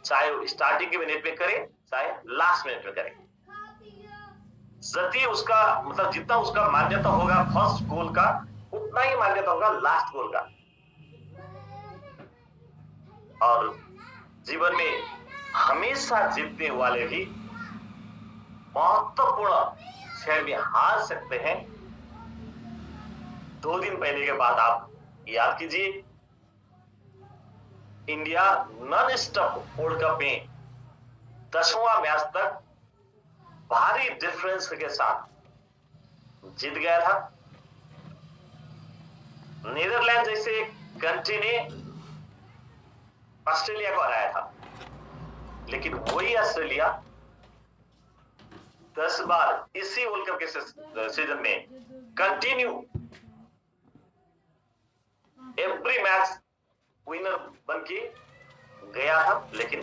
चाहे वो स्टार्टिंग के मिनट में करे चाहे लास्ट मिनट में करे, जति उसका मतलब जितना उसका मान्यता होगा फर्स्ट गोल का उतना ही मान्यता होगा लास्ट गोल का। और जीवन में हमेशा जीतने वाले भी महत्वपूर्ण क्षण में हार सकते हैं। 2 दिन पहले के बाद आप याद कीजिए, India non stop world cup में 10वां मैच तक भारी डिफरेंस के साथ जीत गया था। नीदरलैंड जैसे कंट्री ने ऑस्ट्रेलिया को हराया था, लेकिन वही ऑस्ट्रेलिया 10 बार इसी वर्ल्ड कप के सीजन में कंटिन्यू एवरी मैच विनर बन के गया था। लेकिन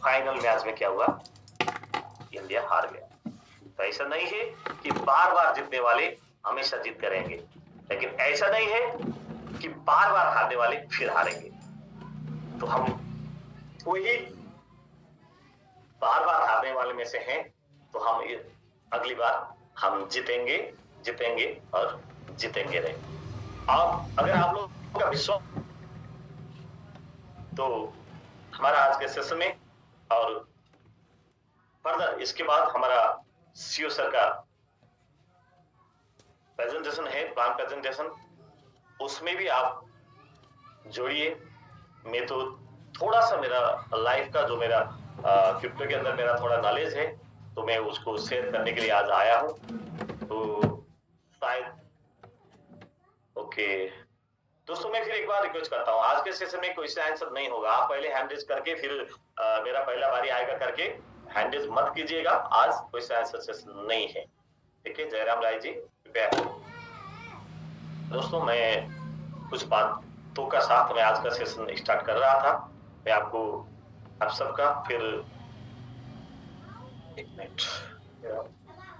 फाइनल मैच में क्या हुआ, इंडिया हार गया। तो ऐसा नहीं है कि बार बार जीतने वाले हमेशा जीत करेंगे, लेकिन ऐसा नहीं है कि बार बार हारने वाले फिर हारेंगे। तो हम वही बार बार हारने वाले में से हैं, तो हम अगली बार हम जीतेंगे जीतेंगे और जीतेंगे रहे। अब अगर आप लोगों का विश्वास तो हमारा आज के सेशन में और फर्दर इसके बाद हमारा सीओ सर का प्रेजेंटेशन है, प्लान प्रेजेंटेशन, उसमें भी आप जोड़िए। मैं तो थोड़ा सा मेरा लाइफ का जो मेरा क्रिप्टो के अंदर मेरा थोड़ा नॉलेज है, तो मैं उसको शेयर करने के लिए आज आया हूं। तो शायद ओके दोस्तों, मैं फिर एक बार रिक्वेस्ट करता हूं, आज के सेशन में क्वेश्चन आंसर नहीं होगा। आप पहले हैंड रेज करके फिर मेरा पहला बारी आएगा करके हैंड रेज मत कीजिएगा। आज क्वेश्चन आंसर सेशन नहीं है, ठीक है। जयराम राय जी कृपया। दोस्तों, मैं कुछ बातों का साथ मैं आज का सेशन स्टार्ट कर रहा था। मैं आपको आप सबका फिर एक मिनट,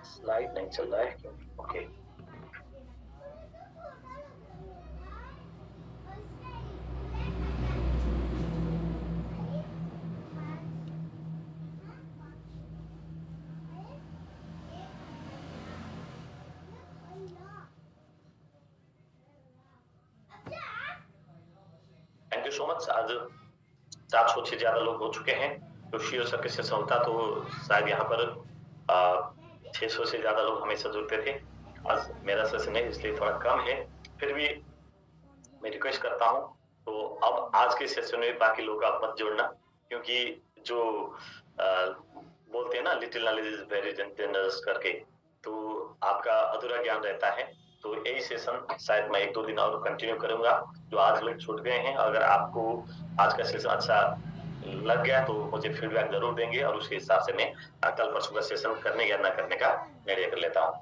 स्लाइड नहीं चल रहा है क्यों? Okay thank you so much. आज 400 से ज्यादा लोग हो चुके हैं। तो सीओ सर के सेशन होता तो शायद यहाँ पर 600 से ज्यादा लोग हमेशा जुड़ते थे। आज मेरा सेशन है इसलिए थोड़ा कम है, फिर भी मैं रिक्वेस्ट करता हूँ। तो अब आज के सेशन में बाकी लोग आप मत जोड़ना, क्योंकि जो बोलते हैं ना little knowledge is very dangerous करके, तो आपका अधूरा ज्ञान रहता है। तो यही सेशन शायद मैं 1-2 दिन और कंटिन्यू करूंगा। जो आज लोग छूट गए हैं, अगर आपको आज का सेशन अच्छा लग गया तो मुझे फीडबैक जरूर देंगे, और उसके हिसाब से मैं कल परसों का सेशन करने या ना करने का निर्णय कर लेता हूँ।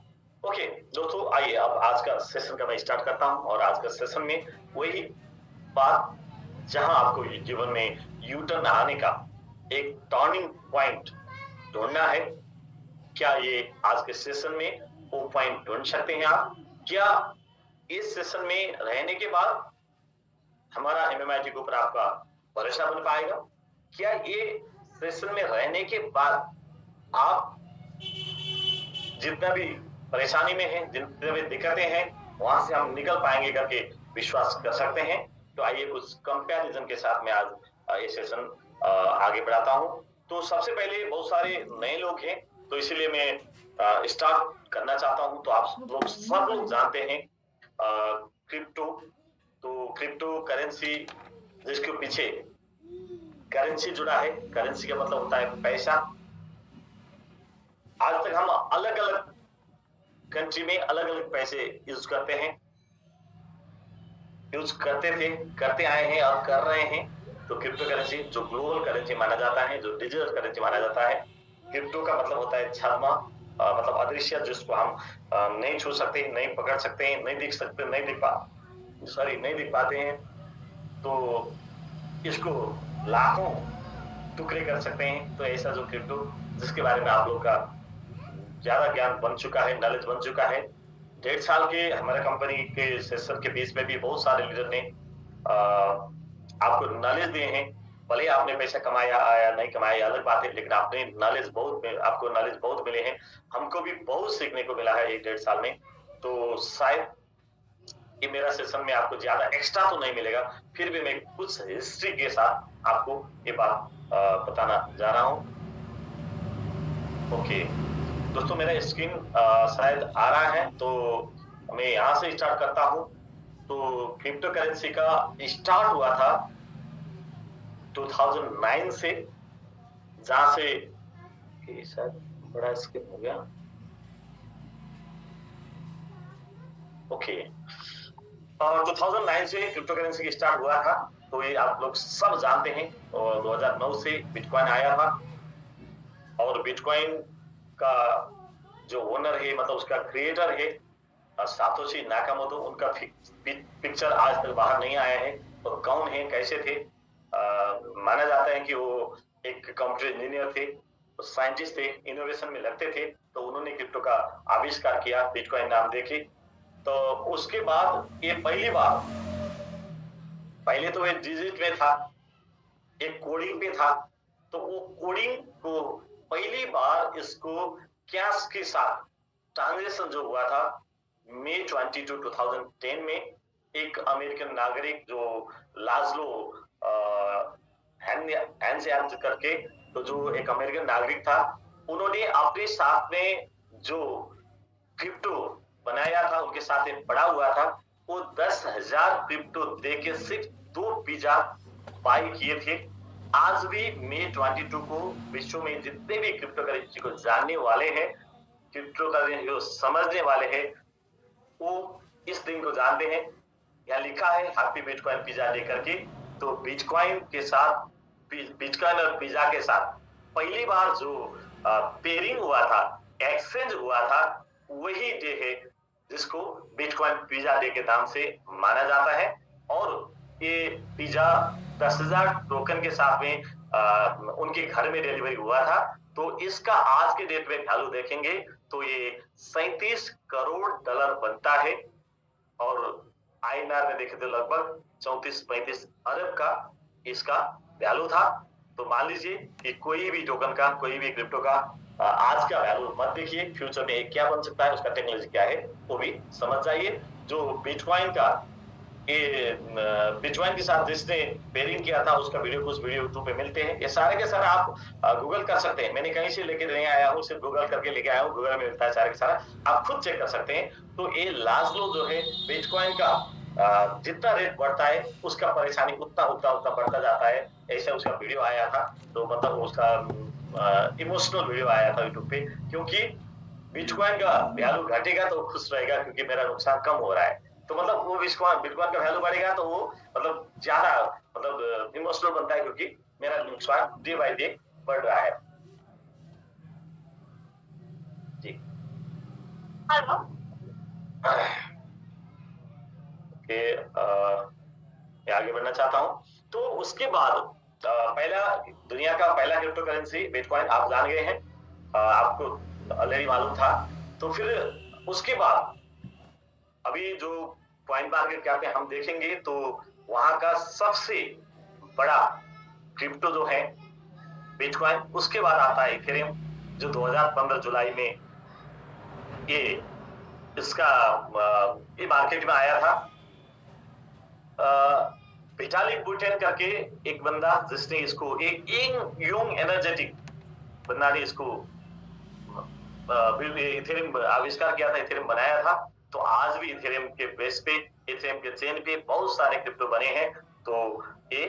ओके दोस्तों, आइए अब आज का सेशन का मैं स्टार्ट करता हूँ। और आज का सेशन में वही बात जहां आपको जीवन में यू टर्न आने का एक टर्निंग पॉइंट ढूंढना है। क्या ये आज के सेशन में वो पॉइंट ढूंढ सकते हैं आप? क्या इस सेशन में रहने के बाद हमारा एमएमआईटी के ऊपर आपका भरोसा बन पाएगा? क्या ये सेशन में रहने के बाद आप जितना भी परेशानी में हैं, जितने भी दिक्कतें हैं, वहां से हम निकल पाएंगे करके विश्वास कर सकते हैं? तो आइए कुछ कंपैरिजन के साथ मैं आज ये सेशन आगे बढ़ाता हूं। तो सबसे पहले बहुत सारे नए लोग हैं, तो इसीलिए मैं स्टार्ट करना चाहता हूं। तो आप लोग सब लोग जानते हैं क्रिप्टो। तो क्रिप्टो करेंसी, जिसके पीछे करेंसी जुड़ा है, करेंसी का मतलब होता है पैसा। आज तक हम अलग अलग कंट्री में अलग अलग पैसे यूज करते हैं, यूज करते थे, करते आए हैं और कर रहे हैं। तो क्रिप्टो करेंसी जो ग्लोबल करेंसी माना जाता है, जो डिजिटल करेंसी माना जाता है। क्रिप्टो का मतलब होता है छद्म, मतलब अदृश्य, जिसको हम नहीं छू सकते, नहीं पकड़ सकते, नहीं दिख सकते, नहीं दिख पाते हैं। तो इसको लाखों टुकड़े कर सकते हैं। तो ऐसा जो क्रिप्टो, जिसके बारे में आप लोग का ज्यादा ज्ञान बन चुका है, नॉलेज बन चुका है। 1.5 साल के हमारे कंपनी के सेशन के बीच में भी बहुत सारे लीडर ने आपको नॉलेज दिए हैं भले ही आपने पैसा कमाया या नहीं कमाया अलग बात है, लेकिन आपने नॉलेज बहुत, आपको नॉलेज बहुत मिले हैं। हमको भी बहुत सीखने को मिला है 1-1.5 साल में। तो शायद ये मेरा सेशन में आपको ज्यादा एक्स्ट्रा तो नहीं मिलेगा, फिर भी मैं कुछ हिस्ट्री के साथ आपको ये बात बताना जा रहा हूँ। ओके दोस्तों, मेरा स्क्रीन शायद आ रहा है, तो मैं यहाँ से स्टार्ट करता हूँ। तो क्रिप्टो करेंसी का स्टार्ट हुआ था 2009 से, जहां से शायद बड़ा स्किप हो गया। ओके 2009 से क्रिप्टो करेंसी की स्टार्ट हुआ था, तो ये आप लोग सब जानते हैं। और 2009 से बिटकॉइन आया था, और बिटकॉइन का जो ओनर है, मतलब उसका क्रिएटर है सातोशी नाकामोटो, उनका पिक्चर आज तक बाहर नहीं आया है। और कौन है, कैसे थे, माना जाता है कि वो एक कंप्यूटर इंजीनियर थे, साइंटिस्ट थे, इनोवेशन में लगते थे, तो उन्होंने क्रिप्टो का आविष्कार किया बिटकॉइन नाम देके। तो उसके बाद ये पहली बार, पहले तो ये डिजिट में था, एक कोडिंग पे था, तो वो कोडिंग को पहली बार इसको कैश के साथ ट्रांजेक्शन जो हुआ था मई 22, 2010 में, एक अमेरिकन नागरिक जो लाजलो हैंड करके, तो जो एक अमेरिकन नागरिक था, उन्होंने अपने साथ में जो क्रिप्टो बनाया था, उनके साथ में पड़ा हुआ था, वो 10,000 क्रिप्टो देके सिर्फ 2 पिज्जा बाई किए थे। आज भी मई 22 को विश्व में जितने भी क्रिप्टो करेंसी को जानने वाले हैं, क्रिप्टो करेंसी को समझने वाले हैं, वो इस दिन को जानते हैं। यहाँ लिखा है हैप्पी बिटकॉइन पिज्जा डे करके। तो बिटकॉइन के साथ, बिटकॉइन और पिज्जा के साथ पहली बार जो पेयरिंग हुआ था, एक्सचेंज हुआ था, वही डे है जिसको बिटकॉइन पिज्जा डे के नाम से माना जाता है। और ये पिज्जा 10,000 टोकन के साथ में उनके घर में डिलीवरी हुआ था। तो इसका आज के डेट में वैल्यू देखेंगे तो ये 37 करोड़ डॉलर बनता है, और INR में देखे तो लगभग 34-35 अरब का इसका वैल्यू था। तो मान लीजिए कि कोई भी टोकन का, कोई भी क्रिप्टो का आज का वैल्यू मत देखिए, फ्यूचर में क्या बन सकता है, उसका टेक्नोलॉजी क्या है वो भी समझ जाइए। जो बिटकॉइन का, ये बिटकॉइन के साथ जिसने पेयरिंग किया था, उसका वीडियो, कुछ वीडियो यूट्यूब पे मिलते हैं। ये सारे के सारे आप गूगल कर सकते हैं, मैंने कहीं से लेके नहीं आया हूँ, सिर्फ गूगल करके लेके आया हूँ, गूगल में मिलता है सारे के सारा, आप खुद चेक कर सकते हैं। तो ये लाजलो जो है, बिटकॉइन का जितना रेट बढ़ता है, उसका परेशानी उतना उतना उतना बढ़ता जाता है, ऐसा उसका वीडियो आया था। तो मतलब उसका इमोशनल वीडियो आया था यूट्यूब पे, क्योंकि बिटकॉइन का वैल्यू घटेगा तो खुश रहेगा, क्योंकि मेरा नुकसान कम हो रहा है। तो मतलब वो बिटकॉइन का वैल्यू बढ़ेगा तो वो मतलब ज्यादा, मतलब इमोशनल बनता है, क्योंकि मेरा नुकसान डे बाय डे बढ़ रहा है। जी हेलो आगे बढ़ना चाहता हूँ। तो उसके बाद पहला, दुनिया का पहला क्रिप्टो करेंसी बिटकॉइन आप जान गए हैं, आपको ऑलरेडी मालूम था। तो फिर उसके बाद अभी जो कॉइन मार्केट कैप में हम देखेंगे, तो वहां का सबसे बड़ा क्रिप्टो जो है बिटकॉइन, उसके बाद आता है इथेरियम, जो 2015 जुलाई में ये इसका ये मार्केट में आया था। विटालिक बुटेन करके एक बंदा, जिसने इसको, एक यंग एनर्जेटिक बंदा ने इसको इथेरियम आविष्कार किया था, इथेरियम बनाया था। तो आज भी इथेरियम के बेस पे, इथेरियम के चेन पे बहुत सारे क्रिप्टो बने हैं। तो ये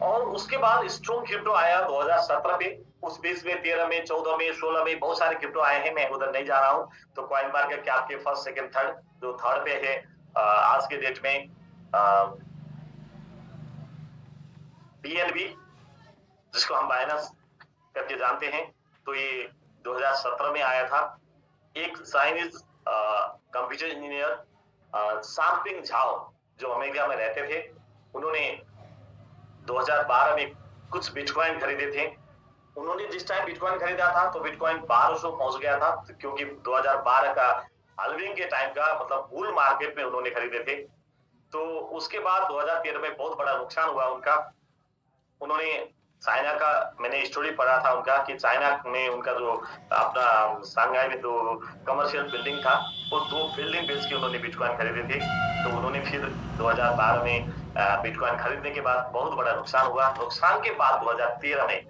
और उसके बाद स्ट्रॉन्ग क्रिप्टो आया 2017 में, उस बीच में 13 में, 14 में, 16 में बहुत सारे क्रिप्टो आए हैं, मैं उधर नहीं जा रहा हूँ। तो कॉइन मार्केट कैप के फर्स्ट, सेकंड, थर्ड, जो थर्ड पे है आज के डेट में BNB, जिसको हम बाइनेंस करके जानते हैं। तो ये 2017 में आया था। एक चाइनीज कंप्यूटर इंजीनियर सांपिंग झाओ, जो अमेरिका में रहते थे, उन्होंने 2012 में कुछ बिटकॉइन खरीदे थे। उन्होंने जिस टाइम बिटकॉइन खरीदा था तो बिटकॉइन 1200 पहुंच गया था, क्योंकि 2012 का हाल्विंग के टाइम का, मतलब बुल मार्केट में उन्होंने खरीदे थे। तो उसके बाद 2013 में बहुत बड़ा नुकसान हुआ उनका। उन्होंने चाइना का, मैंने स्टोरी पढ़ा था उनका कि चाइना में उनका जो अपना शंघाई में जो कमर्शियल बिल्डिंग था, वो 2 बिल्डिंग बेच के उन्होंने बिटकॉइन खरीदे थे। तो उन्होंने फिर 2012 में बिटकॉइन खरीदने के बाद बहुत बड़ा नुकसान हुआ। नुकसान के बाद 2013 में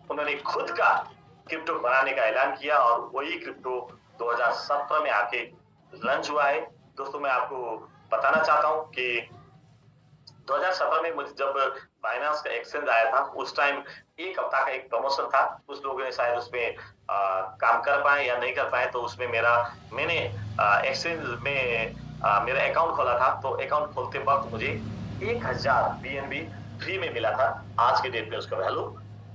उन्होंने खुद का क्रिप्टो बनाने का ऐलान किया और वही क्रिप्टो 2017 में आके लॉन्च हुआ है। दोस्तों मैं आपको बताना चाहता हूं कि 2017 में मुझे जब बाइनेंस का एक्सचेंज आया था, उस टाइम 1 हफ्ता का एक प्रमोशन था। कुछ लोगों ने शायद उसमें काम कर पाए या नहीं कर पाए, तो उसमें मैंने एक्सचेंज में मेरा अकाउंट खोला था। तो अकाउंट खोलते वक्त मुझे 1000 बीएनबी फ्री में मिला था। आज के डेट में उसका वैल्यू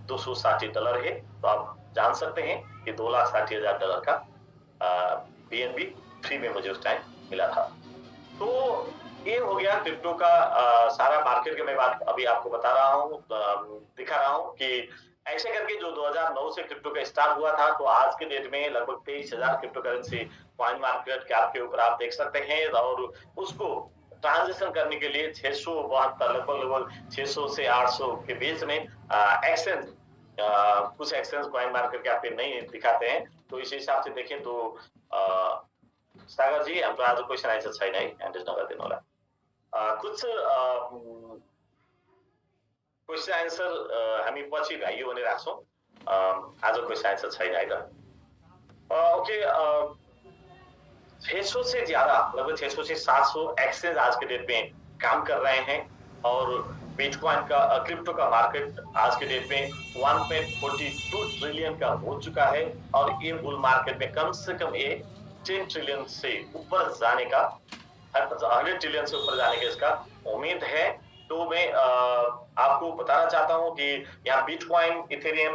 $260 है। तो आप जान सकते हैं कि $2,60,000 का बीएनबी फ्री में मुझे उस टाइम मिला था। तो ये हो गया क्रिप्टो का सारा मार्केट का मैं बात अभी आपको बता रहा हूँ, दिखा रहा हूँ कि ऐसे करके जो 2009 से क्रिप्टो का स्टार्ट हुआ था, तो आज के डेट में लगभग 23,000 crypto currency coin market cap के ऊपर आप देख सकते हैं। और उसको ट्रांजेक्शन करने के लिए 672 लगभग 600 से 800 के बीच में एक्सचेंज, कुछ एक्सचेंज कॉइन मार्केट कैप पे नहीं दिखाते हैं। तो इस हिसाब से देखें तो सागर जी हाम्रो आज क्वेसन आइज छैन है, ह्यान्ड रेज नगरिदिनु होला। कुछ क्वेसन आन्सर हामी पछि भ्याइयो भने राख्छौं। आज क्वेसन आन्सर छैन है त। ओके, 600 से ज्यादा, लगभग 600 से 700 एक्सचेंज आज के डेट में काम कर रहे हैं। और बिटकॉइन का क्रिप्टो का मार्केट आज के डेट में 1.42 ट्रिलियन का हो चुका है। और ये बुल मार्केट में कम से कम ये 10 ट्रिलियन से ऊपर जाने का, 100 ट्रिलियन से ऊपर जाने का इसका उम्मीद है। तो मैं आपको बताना चाहता हूं कि यहाँ बिटकॉइन, इथेरियम,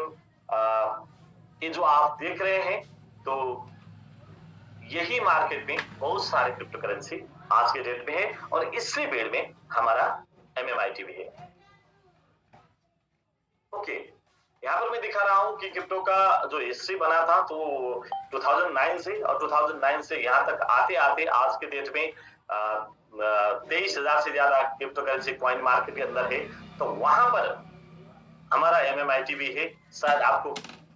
ये जो आप देख रहे हैं, तो यही मार्केट में बहुत सारे क्रिप्टो करेंसी आज के डेट में है। और इससे बेड़ में हमारा MMIT भी है। ओके, यहाँ पर मैं दिखा रहा हूं कि क्रिप्टो का जो हिस्ट्री बना था, तो 2009 से, और 2009 से यहाँ तक आते आते आज के डेट में 23,000 से ज्यादा क्रिप्टो करेंसी कॉइन मार्केट के अंदर है। तो वहां पर हमारा MMIT भी है। शायद आपको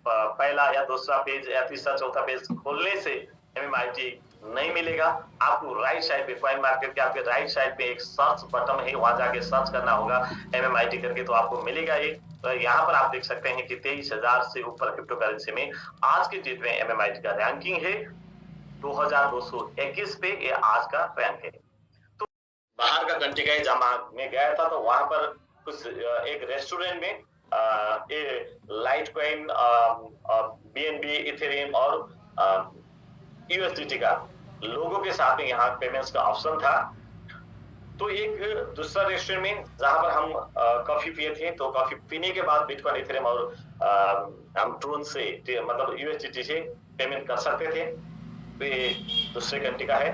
पहला या दूसरा पेज या तीसरा चौथा पेज खोलने से MMIT नहीं मिलेगा। आपको राइट साइड पे, कॉइन मार्केट के आपके राइट साइड पे एक सर्च बटन है, वहां जाके सर्च करना होगा MMIT करके, तो आपको मिलेगा ये। तो यहाँ पर आप देख सकते हैं कि 23,000 से ऊपर क्रिप्टो करेंसी में आज के डेट में MMIT का रैंकिंग है 2221 पे, ये आज का रैंक है। तो बाहर का कंट्री का जहाँ मैं गया था, तो वहां पर कुछ एक रेस्टोरेंट में लाइट कॉइन, BNB, इथेरियम और USDT का लोगों के साथ में यहाँ पेमेंट्स का ऑप्शन था। तो एक दूसरा रेस्टोरेंट में जहां पर हम कॉफी पिए थे, तो कॉफी पीने के बाद बिटकॉइन, इथेरियम और हम ट्रोन से, मतलब USDT से पेमेंट कर सकते थे। तो ये दूसरे कंट्री का है।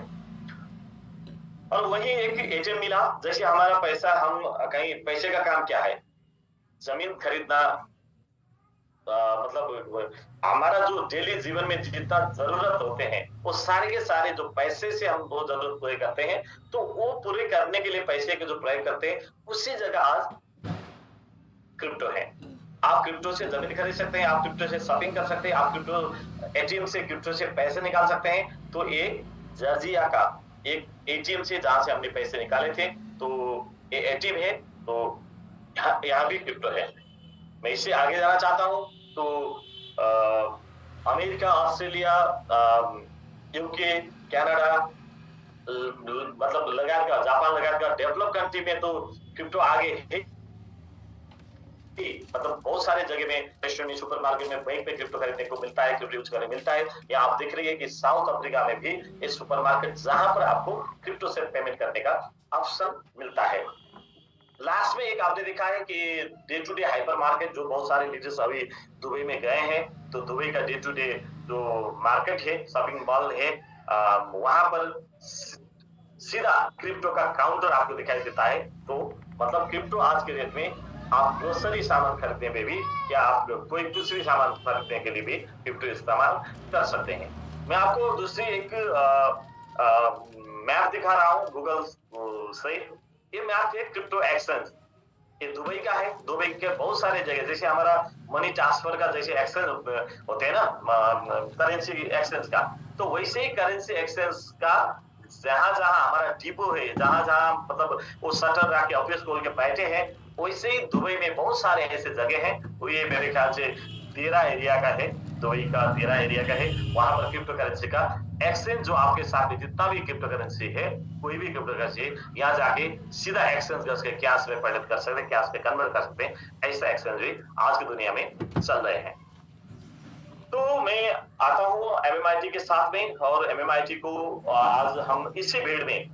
और वही एक एटीएम मिला। जैसे हमारा पैसा, हम कहीं, पैसे का काम क्या है, जमीन खरीदना, मतलब हमारा जो डेली जीवन में जितना जरूरत होते हैं, वो सारे के सारे जो पैसे से हम वो जरूरत पूरे करते हैं, तो वो पूरे करने के लिए पैसे के जो प्रयोग करते हैं, उसी जगह आज क्रिप्टो है। आप क्रिप्टो से जमीन खरीद सकते हैं, आप क्रिप्टो से शॉपिंग कर सकते हैं, आप क्रिप्टो एटीएम से क्रिप्टो से पैसे निकाल सकते हैं। तो ये जॉर्जिया का एक एटीएम से, जहां से हमने पैसे निकाले थे, तो ये एटीएम है। तो यहाँ भी क्रिप्टो है। मैं इससे आगे जाना चाहता हूं। तो अमेरिका, ऑस्ट्रेलिया, यूके, कनाडा, मतलब लगाकर जापान लगाकर डेवलप कंट्री में तो क्रिप्टो आगे है। मतलब बहुत सारे जगह में, रेस्टोरेंट, सुपरमार्केट में, बैंक पे क्रिप्टो खरीदने को मिलता है, क्रिप्टो यूज करने मिलता है। या आप देख रही है कि साउथ अफ्रीका में भी इस सुपरमार्केट, जहां पर आपको क्रिप्टो से पेमेंट करने का ऑप्शन मिलता है। लास्ट में एक आपने देखा है कि day to day hypermarket, जो बहुत सारे लीडर्स अभी दुबई में गए हैं, तो दुबई का डे टू डे जो मार्केट है, शॉपिंग मॉल है, वहां पर सीधा क्रिप्टो का काउंटर आपको दिखाई देता है। तो मतलब क्रिप्टो आज के डेट में आप ग्रोसरी सामान खरीदने में भी, या आप कोई कुछ भी सामान खरीदने के लिए भी क्रिप्टो इस्तेमाल कर सकते हैं। मैं आपको दूसरी एक मैप दिखा रहा हूँ गूगल से, ये मैप है क्रिप्टो एक्सचेंज। ये दुबई का है। दुबई के बहुत सारे जगह, जैसे हमारा मनी ट्रांसफर का जैसे एक्सचेंज होते हैं ना, करेंसी एक्सचेंज का, तो वैसे ही करेंसी एक्सचेंज का जहां जहां हमारा डिपो है, जहां जहां मतलब वो शटर रख के ऑफिस खोल के बैठे हैं, वैसे ही दुबई में बहुत सारे ऐसे जगह हैं। वो ये मेरे ख्याल से 13 एरिया का है, दुबई का 13 एरिया का है। वहां पर क्रिप्टो करेंसी का एक्सचेंज जो आपके साथ में जितना भी क्रिप्टो करेंसी है, कोई भी क्रिप्टो करेंसी, यहाँ जाके सीधा एक्सचेंज करके कैश में परिणत कर सकते हैं, कैश में कन्वर्ट कर सकते हैं। ऐसा एक्सचेंज भी आज की दुनिया में चल रहे हैं। तो मैं आता हूँ एमएमआईटी के साथ में, और एमएमआईटी को आज हम इसी भीड़ में,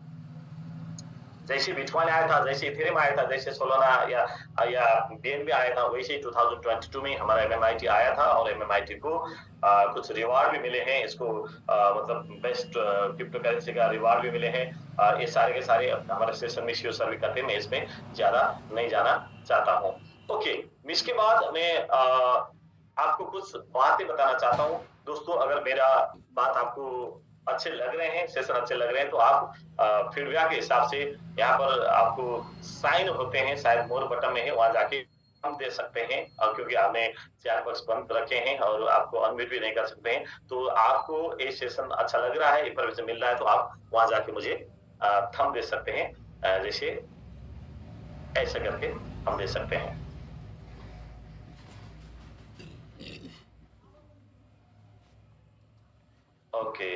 जैसे बिटकॉइन आया था, जैसे इथेरियम आया था, जैसे सोलाना या बीएनबी आया था, वैसे ही 2022 में हमारा एमएमआईटी आया था। और एमएमआईटी को कुछ रिवार्ड भी मिले हैं, इसको मतलब बेस्ट क्रिप्टो करेंसी का रिवार्ड भी मिले हैं। ये सारे के सारे हमारे सेशन में शेयर सर्वे करते हैं, मैं इसमें ज्यादा नहीं जाना चाहता हूँ। ओके, इसके बाद मैं आपको कुछ बातें बताना चाहता हूँ। दोस्तों, अगर मेरा बात आपको अच्छे लग रहे हैं, सेशन अच्छे लग रहे हैं, तो आप फीडबैक के हिसाब से यहाँ पर आपको साइन होते हैं, शायद मोर बटन में है, वहां जाके हम दे सकते हैं। और क्योंकि आपने चैट बॉक्स बंद रखे हैं और आपको अनम्यूट भी नहीं कर सकते हैं, तो आपको ये सेशन अच्छा लग रहा है, इंफॉर्मेशन मिल रहा है, तो आप वहां जाके मुझे थंब दे सकते हैं, जैसे ऐसे करके हम दे सकते हैं। ओके,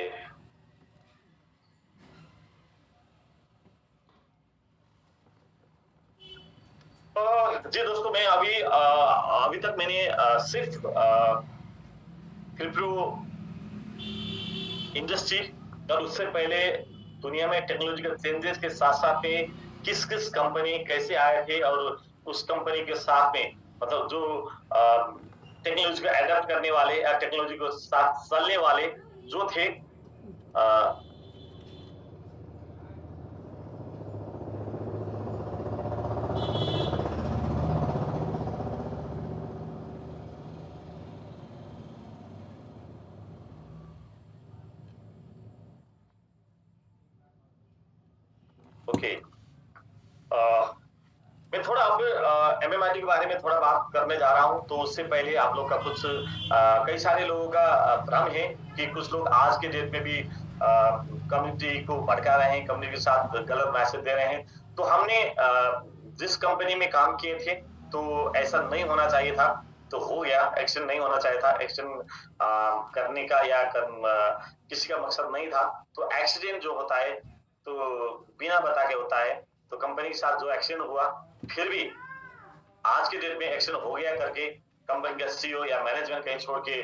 जी दोस्तों, मैं अभी तक मैंने सिर्फ क्रिप्टो इंडस्ट्री और उससे पहले दुनिया में टेक्नोलॉजिकल चेंजेस के साथ साथ में किस किस कंपनी कैसे आए थे, और उस कंपनी के साथ में मतलब जो टेक्नोलॉजी को एडेप्ट करने वाले या टेक्नोलॉजी को साथ चलने वाले जो थे, ओके, मैं थोड़ा अब एमएमआईटी के बारे में थोड़ा बात करने जा रहा हूं। तो उससे पहले आप लोग का कुछ कई सारे लोगों का भ्रम है कि कुछ लोग आज के डेट में भी कम्युनिटी को भड़का रहे हैं, कम्युनिटी के साथ गलत मैसेज दे रहे हैं। तो हमने जिस कंपनी में काम किए थे, तो ऐसा नहीं होना चाहिए था, तो हो गया। एक्शन नहीं होना चाहिए था, एक्शन करने का या किसी का मकसद नहीं था। तो एक्सीडेंट जो होता है तो बिना बता के होता है। तो कंपनी के साथ जो एक्सीडेंट हुआ, फिर भी आज के डेट में एक्शन हो गया करके कंपनी का सीईओ या मैनेजमेंट कहीं छोड़ के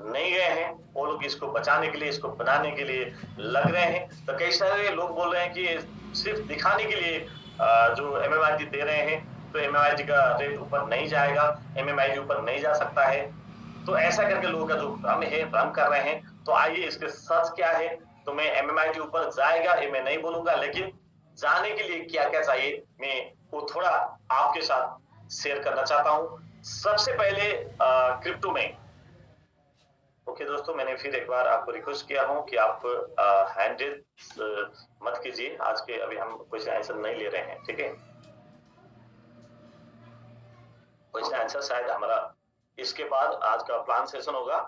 नहीं गए हैं। वो लोग इसको बचाने के लिए, इसको बनाने के लिए लग रहे हैं। तो कई सारे लोग बोल रहे हैं कि सिर्फ दिखाने के लिए जो एमएमआईटी दे रहे हैं, तो एमएमआईटी का रेट ऊपर नहीं जाएगा, एमएमआईटी ऊपर नहीं जा सकता है। तो ऐसा करके लोगों का जो भ्रम है, भ्रम कर रहे हैं। तो आइए इसके सच क्या है। तो मैं एमएमआईटी ऊपर जाएगा ये मैं नहीं बोलूंगा, लेकिन जाने के लिए क्या क्या चाहिए मैं वो थोड़ा आपके साथ शेयर करना चाहता हूं। सबसे पहले क्रिप्टो में, ओके दोस्तों, मैंने फिर एक बार आपको रिक्वेस्ट किया हूं कि आप हैंडेड मत कीजिए। आज के अभी हम क्वेश्चन आंसर नहीं ले रहे हैं, ठीक है। क्वेश्चन आंसर शायद हमारा इसके बाद आज का प्लान सेशन होगा,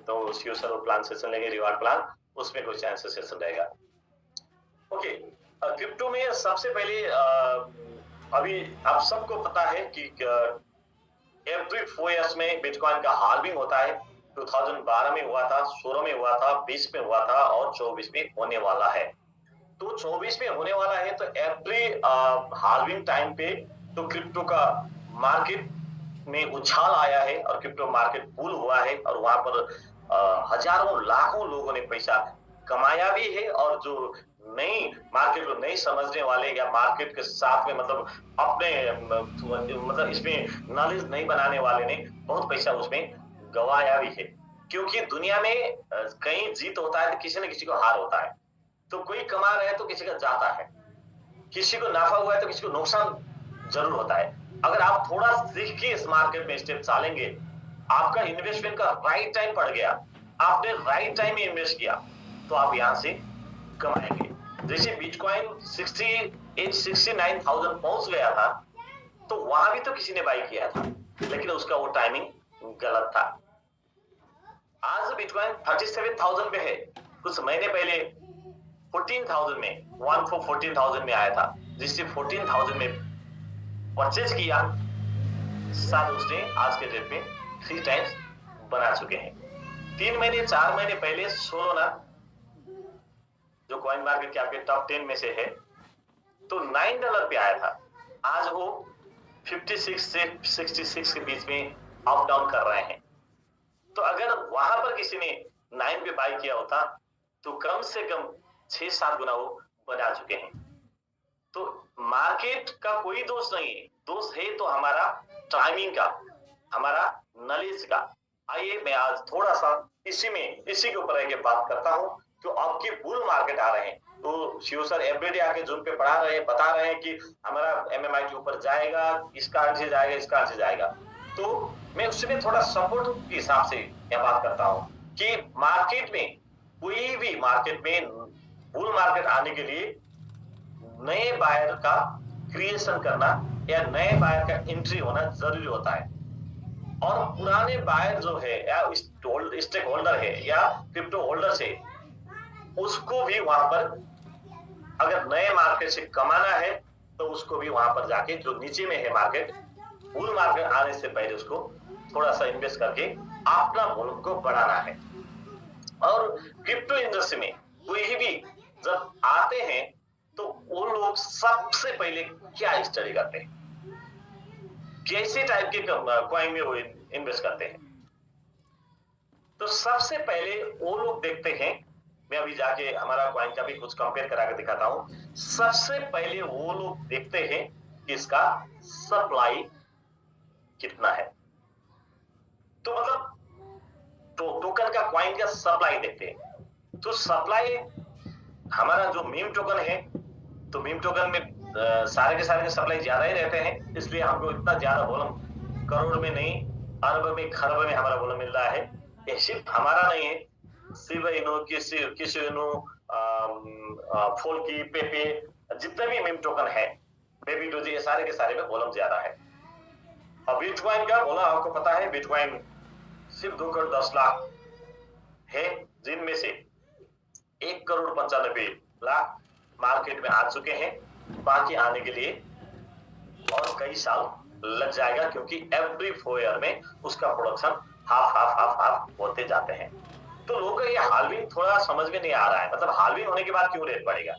तो सीओ सर प्लान सेशन लेंगे, रिवार्ड प्लान, उसमें क्वेश्चन आंसर सेशन रहेगा। ओके, क्रिप्टो में सबसे पहले अभी आप सबको पता है कि एवरी 4 इयर्स में बिटकॉइन का हाल्विंग होता है। 2012 में हुआ था, 16 में हुआ था, 20 में हुआ था और 24 में होने वाला है। तो 24 में होने वाला है, तो एवरी हाल्विंग टाइम पे तो क्रिप्टो का मार्केट में उछाल आया है और क्रिप्टो मार्केट बुल हुआ है, और वहां पर हजारों लाखों लोगों ने पैसा कमाया भी है। और जो नई मार्केट को नहीं समझने वाले या मार्केट के साथ में मतलब अपने मतलब इसमें नॉलेज नहीं बनाने वाले ने बहुत पैसा उसमें गवाया भी है। क्योंकि दुनिया में कहीं जीत होता है तो किसी न किसी को हार होता है। तो कोई कमा रहा है तो किसी का जाता है, किसी को नाफा हुआ है तो किसी को नुकसान जरूर होता है। अगर आप थोड़ा सीख के इस मार्केट में स्टेप चालेंगे, आपका इन्वेस्टमेंट का राइट टाइम पड़ गया, आपने राइट टाइम में इन्वेस्ट किया, तो आप यहां से कमाएंगे। जैसे बिटकॉइन 69,000 पहुंच गया था, तो वहां भी तो किसी ने बाई किया था, लेकिन उसका वो टाइमिंग गलत था। आज बिटकॉइन 37,000 पे है, कुछ महीने पहले 14,000 में 14,000 में आया था, जिससे 14,000 में परचेज किया, साथ उसने आज के डेट में 3 टाइम्स बना चुके हैं। 3 महीने 4 महीने पहले सोलोना, जो कॉइन मार्केट के आपके टॉप 10 में से है, तो $9 पे आया था, आज वो 56 से 66 के बीच में अप डाउन कर रहे हैं। तो अगर वहां पर किसी ने 9 पे बाई किया होता, तो कम से कम 6-7 गुना वो बना चुके हैं। तो मार्केट का कोई दोष नहीं है, दोष है तो हमारा टाइमिंग का, हमारा नॉलेज का। आइए मैं आज थोड़ा सा इसी के ऊपर आके बात करता हूं। तो आपके बुल मार्केट आ रहे हैं, तो शिव सर एवरीडे आके जूम पे पढ़ा रहे हैं, बता रहे हैं कि हमारा एमएमआई के ऊपर जाएगा, इस कारण से जाएगा, इस कारण से जाएगा। तो मैं उसमें थोड़ा सपोर्ट के हिसाब से यह बात करता हूं कि मार्केट में, कोई भी मार्केट में बुल मार्केट आने के लिए नए बायर का क्रिएशन करना या नए बायर का एंट्री होना जरूरी होता है। और पुराने बायर जो है या स्टेक होल्डर है या क्रिप्टो होल्डर से, उसको भी वहां पर अगर नए मार्केट से कमाना है, तो उसको भी वहां पर जाके, जो नीचे में है मार्केट, बुल मार्केट आने से पहले उसको थोड़ा सा इन्वेस्ट करके अपना वॉल्यूम को बढ़ाना है। और क्रिप्टो इंडस्ट्री में कोई भी जब आते हैं, तो वो लोग सबसे पहले क्या स्टडी करते हैं, कैसे टाइप के कॉइन में वो इन्वेस्ट करते हैं। तो सबसे पहले वो लोग देखते हैं, मैं अभी जाके हमारा कॉइन का भी कुछ कंपेयर करा के दिखाता हूं। सबसे पहले वो लोग देखते हैं कि इसका सप्लाई कितना है। तो मतलब टोकन का, कॉइन का सप्लाई देखते हैं। तो सप्लाई, हमारा जो मीम टोकन है, तो मीम टोकन में सारे के सारे सप्लाई ज्यादा ही रहते हैं, इसलिए हमको इतना ज्यादा वॉल्यूम करोड़ में नहीं, अरब में, खरब में हमारा वॉल्यूम मिल रहा है। ये सिर्फ हमारा नहीं है, शिबा इनु, किसी इनु, फोल्की, पेपे, जितने भी मीम टोकन है, बेबी डोजी, ये सारे के सारे में वॉल्यूम ज्यादा है। और बिटकॉइन का बोला, आपको पता है बिटकॉइन सिर्फ 2 करोड़ 10 लाख है, जिनमें से 1 करोड़ 95 लाख मार्केट में आ चुके हैं। बाकी आने के लिए और कई साल लग जाएगा, क्योंकि एवरी 4 ईयर में उसका प्रोडक्शन हाफ होते जाते हैं। तो लोगों को ये हाल्विंग थोड़ा समझ में नहीं आ रहा है, मतलब हाल्विंग होने के बाद क्यों रेट बढ़ेगा।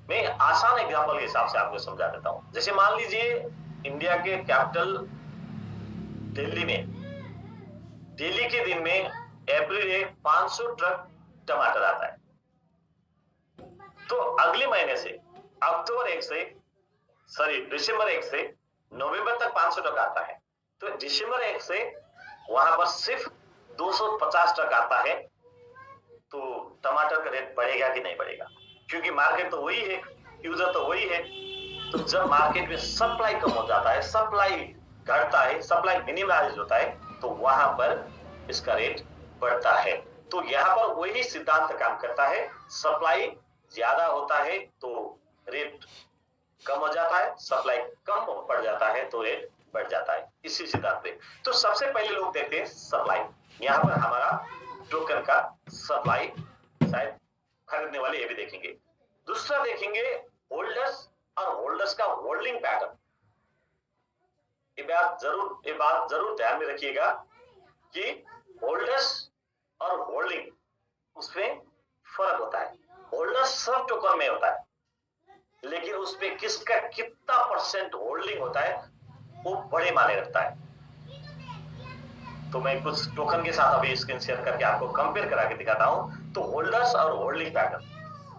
मैं आसान एग्जांपल के हिसाब से आपको समझा देता हूं। जैसे मान लीजिए इंडिया के कैपिटल दिल्ली में, दिल्ली के दिन में एवरी 500 ट्रक टमाटर आता है। तो अगले महीने से दिसंबर 1 से नवंबर तक 500 ट्रक आता है। तो दिसंबर 1 से वहां पर सिर्फ 250 ट्रक आता है। तो टमाटर का रेट बढ़ेगा कि नहीं बढ़ेगा, क्योंकि मार्केट तो वही है, यूजर तो वही है। तो जब मार्केट में सप्लाई कम हो जाता है, सप्लाई घटता है, सप्लाई मिनिमाइज होता है, तो वहां पर इसका रेट बढ़ता है। तो यहाँ पर वही सिद्धांत काम करता है, सप्लाई ज्यादा होता है तो रेट कम हो जाता है, सप्लाई कम पड़ जाता है तो रेट बढ़ जाता है, इसी सिद्धांत पे। तो सबसे पहले लोग देखते हैं सप्लाई। यहाँ पर हमारा टोकन का सप्लाई, शायद खरीदने वाले ये भी देखेंगे। दूसरा देखेंगे होल्डर्स, और होल्डर्स का होल्डिंग पैटर्न। ये बात जरूर ध्यान में रखिएगा कि होल्डर्स और होल्डिंग, उसमें फर्क होता है। होल्डर्स सब टोकन में होता है, लेकिन उसमें किसका कितना % होल्डिंग होता है, वो बड़े मायने रखता है। तो मैं कुछ टोकन के साथ अभी स्क्रीन शेयर करके आपको कंपेयर करा के दिखाता हूं। तो होल्डर्स और होल्डिंग पैटर्न,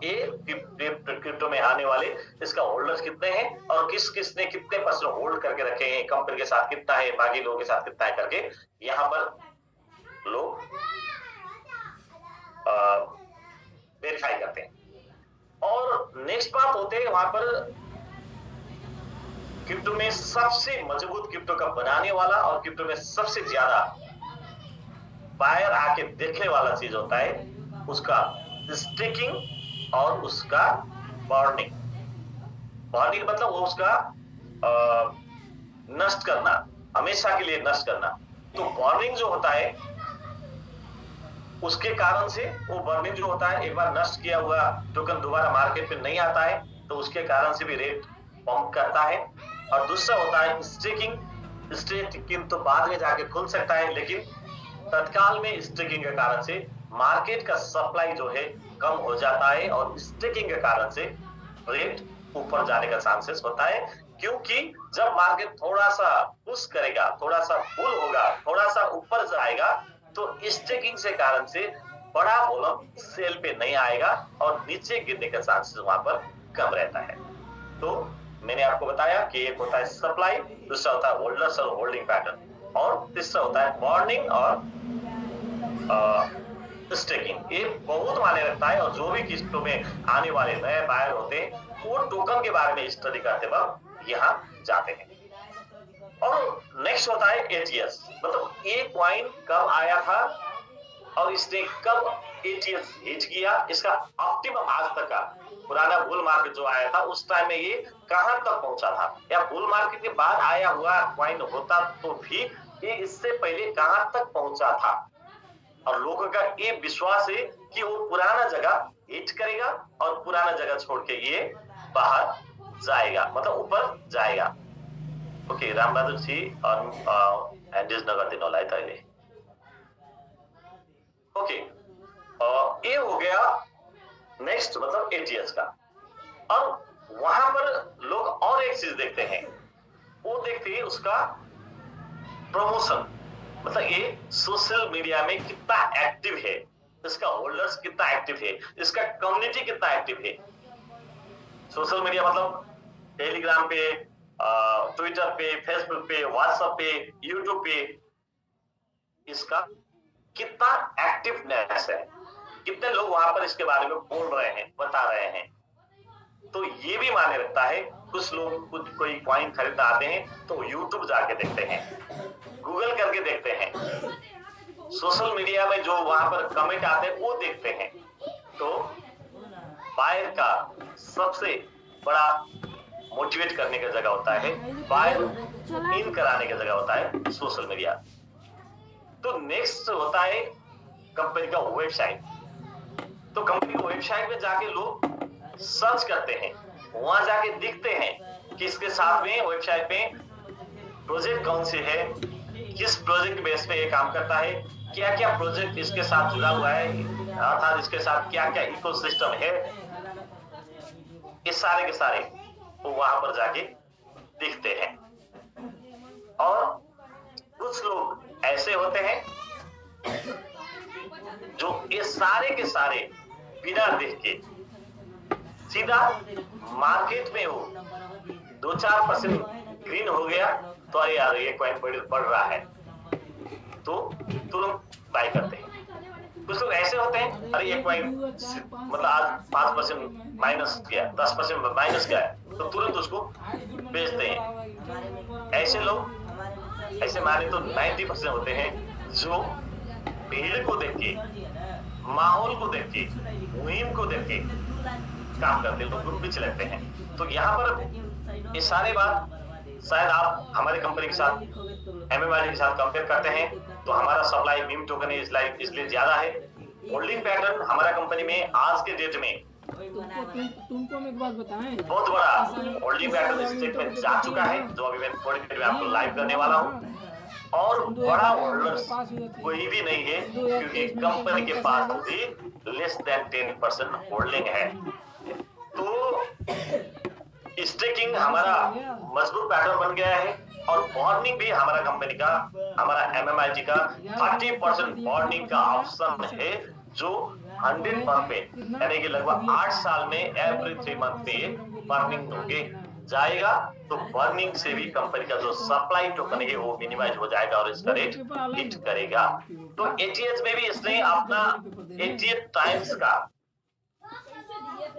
ये क्रिप्टो में आने वाले, इसका होल्डर्स कितने हैं और किसने कितने % होल्ड करके रखे हैं, कंपनी के साथ कितना है, बाकी लोगों के साथ कितना है करके यहां पर लोग वेरीफाई करते हैं। और नेक्स्ट बात होते हैं वहां पर क्रिप्टो में सबसे मजबूत क्रिप्टो का बनाने वाला और क्रिप्टो में सबसे ज्यादा बायर आके देखने वाला चीज होता है उसका स्टेकिंग और उसका बर्निंग। बर्निंग मतलब वो उसका नष्ट करना, हमेशा के लिए नष्ट करना। तो बर्निंग जो होता है उसके कारण से, वो बर्निंग जो होता है, एक बार नष्ट किया हुआ टोकन दोबारा मार्केट में नहीं आता है, तो उसके कारण से भी रेट पंप करता है। और दूसरा होता है स्टेकिंग। स्टेकिंग तो बाद में जाके खुल सकता है, लेकिन तत्काल में स्टेकिंग के कारण से मार्केट का सप्लाई जो है कम हो जाता है, और स्टेकिंग के कारण से रेट ऊपर जाने का चांसेस होता है। क्योंकि जब मार्केट थोड़ा सा पुश करेगा, थोड़ा सा पुल होगा, थोड़ा सा ऊपर जाएगा, तो स्टेकिंग से कारण से बड़ा वॉल्यूम सेल पे नहीं आएगा और नीचे गिरने का चांसेस वहां पर कम रहता है। तो मैंने आपको बताया कि एक होता है सप्लाई, दूसरा होता है होल्डर्स और होल्डिंग पैटर्न, और तीसरा होता है बॉर्निंग और स्टेकिंग। ये बहुत मायने रखता है, और जो भी किस्तों में आने वाले नए बायर होते हैं वो टोकन के बारे में स्टडी करते वक्त यहाँ जाते हैं। और नेक्स्ट होता है एटीएस, मतलब ये कॉइन कब आया था और इसने कब एटीएस हिट किया, इसका ऑप्टिमम आज तक का पुराना बुल मार्केट जो आया था उस टाइम में ये कहां तक पहुंचा था, या बुल मार्केट के बाद आया हुआ कॉइन होता तो भी ये इससे पहले कहां तक पहुंचा था। और लोगों का ये विश्वास है कि वो पुराना जगह हिट करेगा और पुराना जगह छोड़ के ये बाहर जाएगा, मतलब ऊपर जाएगा। ओके, रामबहादुर जी और एंडिस नगर दिन होला था ये। ओके, ये हो गया नेक्स्ट, मतलब एटीएस का। और वहां पर लोग और एक चीज देखते हैं, वो देखते हैं उसका प्रमोशन, मतलब ये सोशल मीडिया में कितना एक्टिव है, इसका होल्डर्स कितना एक्टिव है, इसका कम्युनिटी कितना एक्टिव है। सोशल मीडिया मतलब टेलीग्राम पे, ट्विटर पे, फेसबुक पे, व्हाट्सएप पे, यूट्यूब पे, इसका कितना एक्टिवनेस है, कितने लोग वहां पर इसके बारे में बोल रहे हैं, बता रहे हैं। तो ये भी मायने रखता है। कुछ लोग कुछ कोई कॉइन खरीदना आते हैं तो यूट्यूब जाके देखते हैं, गूगल करके देखते हैं, सोशल मीडिया में जो वहां पर कमेंट आते हैं वो देखते हैं। तो बायर का सबसे बड़ा मोटिवेट करने का जगह होता है, बायर इन कराने का जगह होता है सोशल मीडिया। तो नेक्स्ट होता है कंपनी का वेबसाइट। तो कंपनी की वेबसाइट में जाके लोग सर्च करते हैं, वहां जाके दिखते हैं कि इसके साथ में वेबसाइट पे प्रोजेक्ट कौन से है, किस प्रोजेक्ट बेस पे ये काम करता है, क्या क्या प्रोजेक्ट इसके साथ जुड़ा हुआ है, अर्थात इसके साथ क्या क्या इकोसिस्टम है, इस सारे के सारे वो वहां पर जाके दिखते हैं। और कुछ लोग ऐसे होते हैं जो ये सारे के सारे बिना देख के सीधा मार्केट में हो 2-4% ग्रीन हो गया तो अरे यार ये कॉइन बढ़ रहा है, तो तुरंत बाय करते हैं। कुछ लोग ऐसे होते हैं, अरे ये कॉइन मतलब आज 5% माइनस गया, 10% माइनस गया, तो तुरंत उसको बेचते हैं। ऐसे लोग, ऐसे माने तो 90% होते हैं जो भीड़ को देख के, माहौल को देख के, मुहिम को देख के काम करते हैं, तो ग्रुप भी चलाते हैं। तो यहाँ पर ये सारे बात शायद आप हमारी कंपनी के साथ, MMRD के साथ कंपेयर करते हैं तो हमारा सप्लाई मीम टोकन इसलिए ज्यादा है। होल्डिंग पैटर्न हमारा कंपनी में आज के डेट में तुमको हम एक बात बताएं, बहुत बड़ा होल्डिंग पैटर्न स्टेट में जा चुका है, जो अभी मैं थोड़ी देर में आपको लाइव करने वाला हूँ। और बड़ा होल्डर्स कोई भी नहीं है, क्योंकि कंपनी के पास भी लेस देन 10% होल्डिंग है। तो स्टेकिंग हमारा मजबूत पैटर्न बन गया है, और बॉर्निंग भी हमारा कंपनी का, हमारा MMIG का 30% बॉर्निंग का ऑप्शन है, जो 100 मंथ में, यानी कि लगभग 8 साल में एवरी 3 मंथ में बर्निंग होके जाएगा। तो बर्निंग से भी कंपनी का जो सप्लाई टोकन है वो मिनिमाइज हो जाएगा और इसका रेट हिट करेगा। तो एटीएस में भी इसने अपना 88 टाइम्स का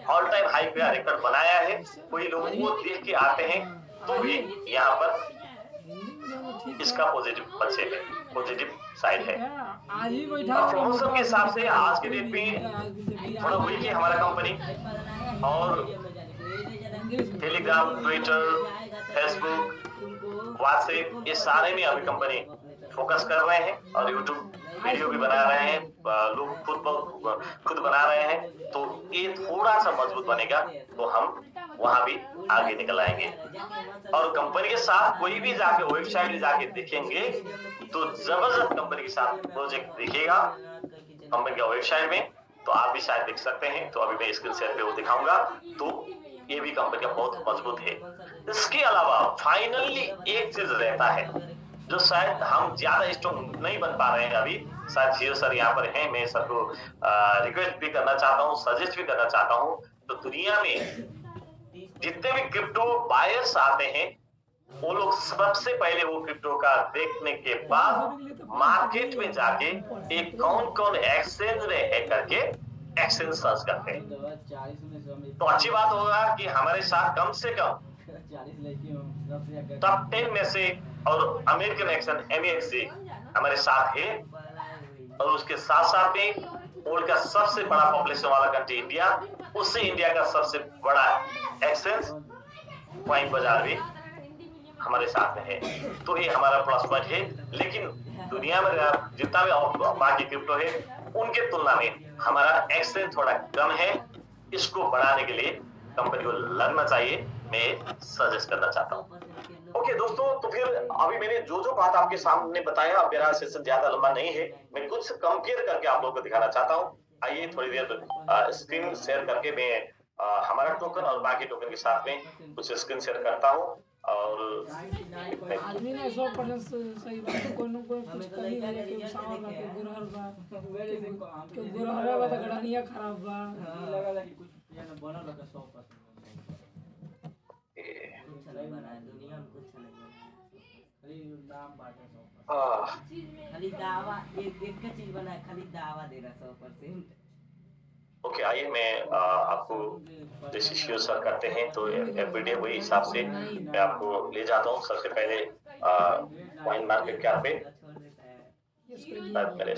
ऑल टाइम हाई पे रिकॉर्ड बनाया है। कोई लोग वो देख के आते हैं तो भी यहाँ पर इसका पॉजिटिव पक्ष है, पॉजिटिव साइड है। आज ही बैठा प्रमोशन के हिसाब से आज के डेट में थोड़ा वीक है हमारा कंपनी, और टेलीग्राम, ट्विटर, फेसबुक, व्हाट्सएप, ये सारे में अभी कंपनी फोकस कर रहे हैं और यूट्यूब वीडियो भी बना रहे हैं, लोग खुद बना रहे हैं। तो ये थोड़ा सा मजबूत बनेगा तो हम वहां भी आगे निकल आएंगे। और कंपनी के साथ कोई भी जाके वेबसाइट में जाके देखेंगे तो जबरदस्त कंपनी के साथ प्रोजेक्ट दिखेगा कंपनी का वेबसाइट में, तो आप भी शायद देख सकते हैं। तो अभी मैं स्क्रीन शेयर पे वो दिखाऊंगा, तो ये भी कंपनी का बहुत मजबूत है। इसके अलावा फाइनली एक चीज रहता है जो शायद हम ज्यादा स्ट्रॉन्ग नहीं बन पा रहे हैं अभी, शायद जियो सर यहाँ पर हैं, मैं सर को रिक्वेस्ट भी करना चाहता हूँ, सजेस्ट भी करना चाहता हूँ। तो दुनिया में जितने भी क्रिप्टो बायर्स आते हैं वो लोग सबसे पहले वो क्रिप्टो का देखने के बाद मार्केट में जाके एक कौन कौन एक्सचेंज में है करके एक्सचेंज सर्च करते हैं। तो अच्छी बात होगा कि हमारे साथ कम से कम टॉप 10 में से और अमेरिकन एक्सचेंज MEXC हमारे साथ है, और उसके साथ साथ में वर्ल्ड का सबसे बड़ा पॉपुलेशन वाला कंट्री इंडिया, उससे इंडिया का सबसे बड़ा एक्सचेंज कॉइन बाजार भी हमारे साथ में है। तो ये हमारा प्लस पॉइंट है। लेकिन दुनिया में जितना भी बाकी क्रिप्टो है उनके तुलना में हमारा एक्सचेंज थोड़ा कम है। इसको बढ़ाने के लिए कंपनी को लगना चाहिए, मैं सजेस्ट करना चाहता हूँ। ओके दोस्तों, तो फिर अभी मैंने जो बात आपके सामने बताया, मेरा सेशन ज्यादा लंबा नहीं है, मैं कुछ कंपेयर करके आप लोगों को दिखाना चाहता हूँ। आइए थोड़ी देर स्क्रीन शेयर करके मैं हमारा टोकन और बाकी टोकन के साथ में कुछ स्क्रीन शेयर करता हूँ। और आदमी ने 100% सही बात है, कोनो कोई कुछ कही है कि सावा का के गुरहर बा के गुरहर बा त गड़निया खराब बा लगा कि कुछ या न बनल का 100% दुनिया में कुछ नहीं खाली नाम बाटे 100%, खाली दावा एक चीज बना है, खाली दावा दे रहा 100%। ओके, आइए मैं आपको जैसे शिव सर करते हैं तो एवरीडे वही हिसाब से मैं आपको ले जाता हूँ। सबसे पहले कॉइन मार्केट कैप पे मेरे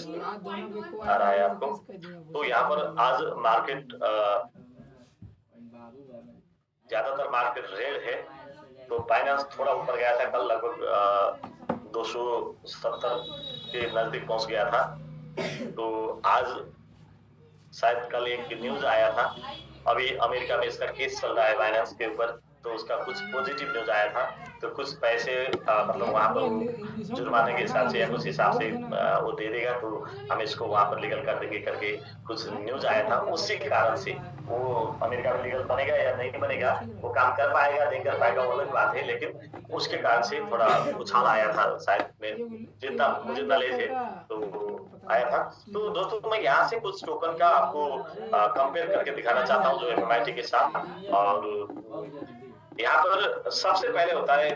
आ रहा है आपको। तो यहाँ पर आज मार्केट ज्यादातर मार्केट रेड है, तो बाइनेंस थोड़ा ऊपर गया था, कल लगभग 270 के नजदीक पहुंच गया था। तो आज शायद कल एक न्यूज आया था, अभी अमेरिका में इसका केस चल रहा है बाइनेंस के ऊपर, तो उसका कुछ पॉजिटिव न्यूज आया था। तो कुछ पैसे मतलब वहां पर जुर्माने के हिसाब से या कुछ हिसाब से वो दे देगा, तो हम इसको वहां पर लीगल कर देंगे करके कुछ न्यूज आया था। उसी के कारण से वो अमेरिका में लीगल बनेगा या नहीं बनेगा, वो काम कर पाएगा नहीं कर पाएगा वो अलग बात है, लेकिन उसके कारण से थोड़ा उछाल आया था। शायद में जितना मुझे नॉलेज है तो आया था। तो दोस्तों मैं यहाँ से कुछ टोकन का आपको कंपेयर करके दिखाना चाहता हूँ जो MMIT के साथ। और यहाँ पर सबसे पहले होता है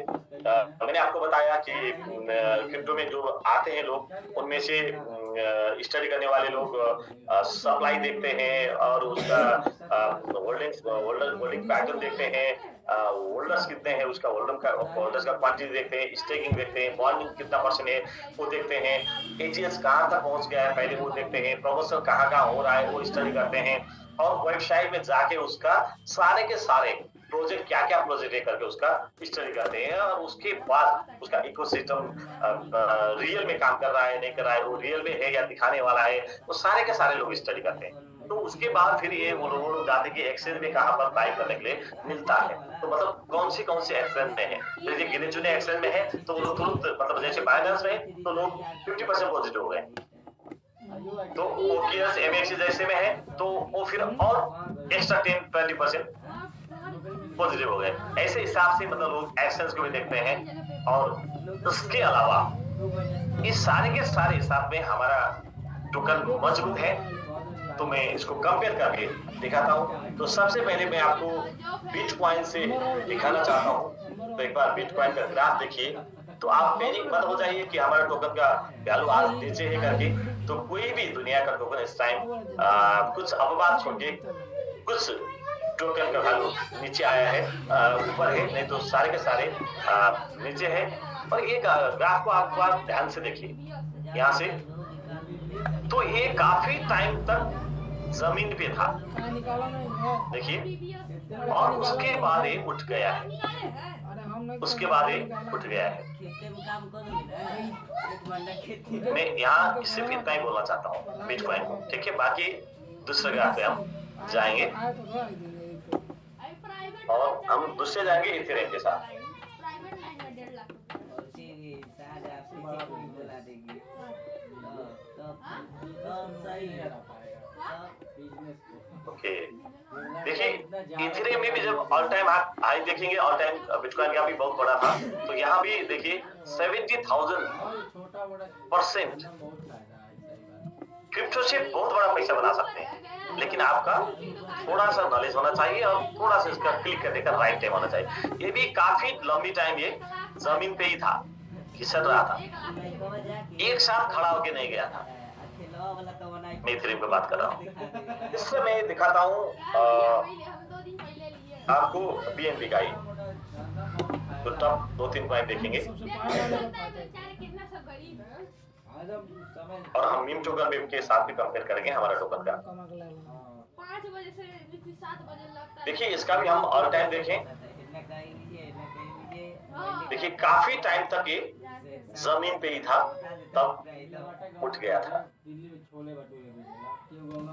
मैंने आपको बताया कि क्रिप्टो में जो आते हैं लोग, उनमें से स्टडी करने वाले लोग सप्लाई देखते हैं और उसका होल्डिंग पैटर्न देखते हैं, होल्डर्स कितने हैं, उसका होल्डर्स का क्वांटिटी देखते हैं, स्टेकिंग देखते हैं, बॉन्डिंग कितना % है वो देखते हैं, ATS कहाँ तक पहुंच गया है पहले वो देखते हैं, प्रमोशन कहाँ हो रहा है वो स्टडी करते हैं, और वेबसाइट में जाके उसका सारे के सारे प्रोजेक्ट क्या प्रोजेक्ट है करके उसका स्टडी करते हैं। और उसके बाद उसका इकोसिस्टम रियल में काम कर रहा है नहीं कर रहा है, वो रियल में है या दिखाने वाला है, वो सारे के सारे लोग स्टडी करते हैं। तो उसके बाद फिर ये वो लोग जाते कि एक्सचेंज में कहाँ पर बाय करने के लिए मिलता है। तो मतलब कौन सी एक्सचेंज में है, जैसे गिने चुने एक्सचेंज में है तो वो तुरंत मतलब जैसे बाइनेंस में तो लोग 50% पॉजिटिव हो गए, तो OKX MXC जैसे में है तो वो फिर और एक्स्ट्रा 10-20% पॉजिटिव हो गए। ऐसे हिसाब से मतलब लोग एक्शंस को भी देखते हैं। और उसके अलावा इस सारे के सारे हिसाब में हमारा टोकन मजबूत है, तो मैं इसको कंपेयर करके दिखाता हूँ। तो सबसे पहले मैं आपको बिटकॉइन से दिखाना चाहता हूँ। तो एक बार बिटकॉइन का ग्राफ देखिए, तो आप पैनिक मत हो जाइए कि हमारा टोकन का वैल्यू आज नीचे है करके। तो कोई भी दुनिया का टोकन इस टाइम कुछ अपवाद छोड़ के कुछ टोकन का वैल्यू नीचे आया है, ऊपर है, नहीं तो सारे के सारे नीचे है। और ये ग्राफ को आप ध्यान से देखिए यहाँ से, तो ये काफी टाइम तक जमीन पे था, कहाँ निकाला नहीं है? देखिए, और उसके बाद ये उठ गया है, अरे हम नहीं उसके बाद ये उठ गया है। मैं यहाँ सिर्फ इतना ही बोलना चाहता हूँ बिटकॉइन को, ठीक है। बाकी दूसरे ग्राफ पे हम जाएंगे और हम दूसरे जाएंगे इथेरियम के साथ। ओके, देखिए इथेरियम में भी जब ऑल टाइम हाई देखेंगे, ऑल टाइम बिटकॉइन का भी बहुत बड़ा था, तो यहाँ भी देखिए 70,000% क्रिप्टो से बहुत बड़ा पैसा बना सकते हैं, लेकिन आपका थोड़ा सा नॉलेज होना चाहिए और थोड़ा सा इसका क्लिक करने का राइट टाइम होना चाहिए। ये भी काफी लंबी टाइम ये जमीन पे ही था, घिसट रहा था, एक साथ खड़ा होके नहीं गया था। मैं इथेरियम पे बात कर रहा हूँ। इससे मैं दिखाता हूँ आपको बीएनबी का ही, तो टॉप 2-3 पॉइंट देखेंगे और हम मीम टोकन के साथ भी कंपेयर करेंगे हमारा टोकन का। 5 बजे से 7 बजे लगता है। देखिए इसका भी हम ऑल टाइम देखें, देखिए काफी टाइम तक ये जमीन पे ही था, तब उठ गया था।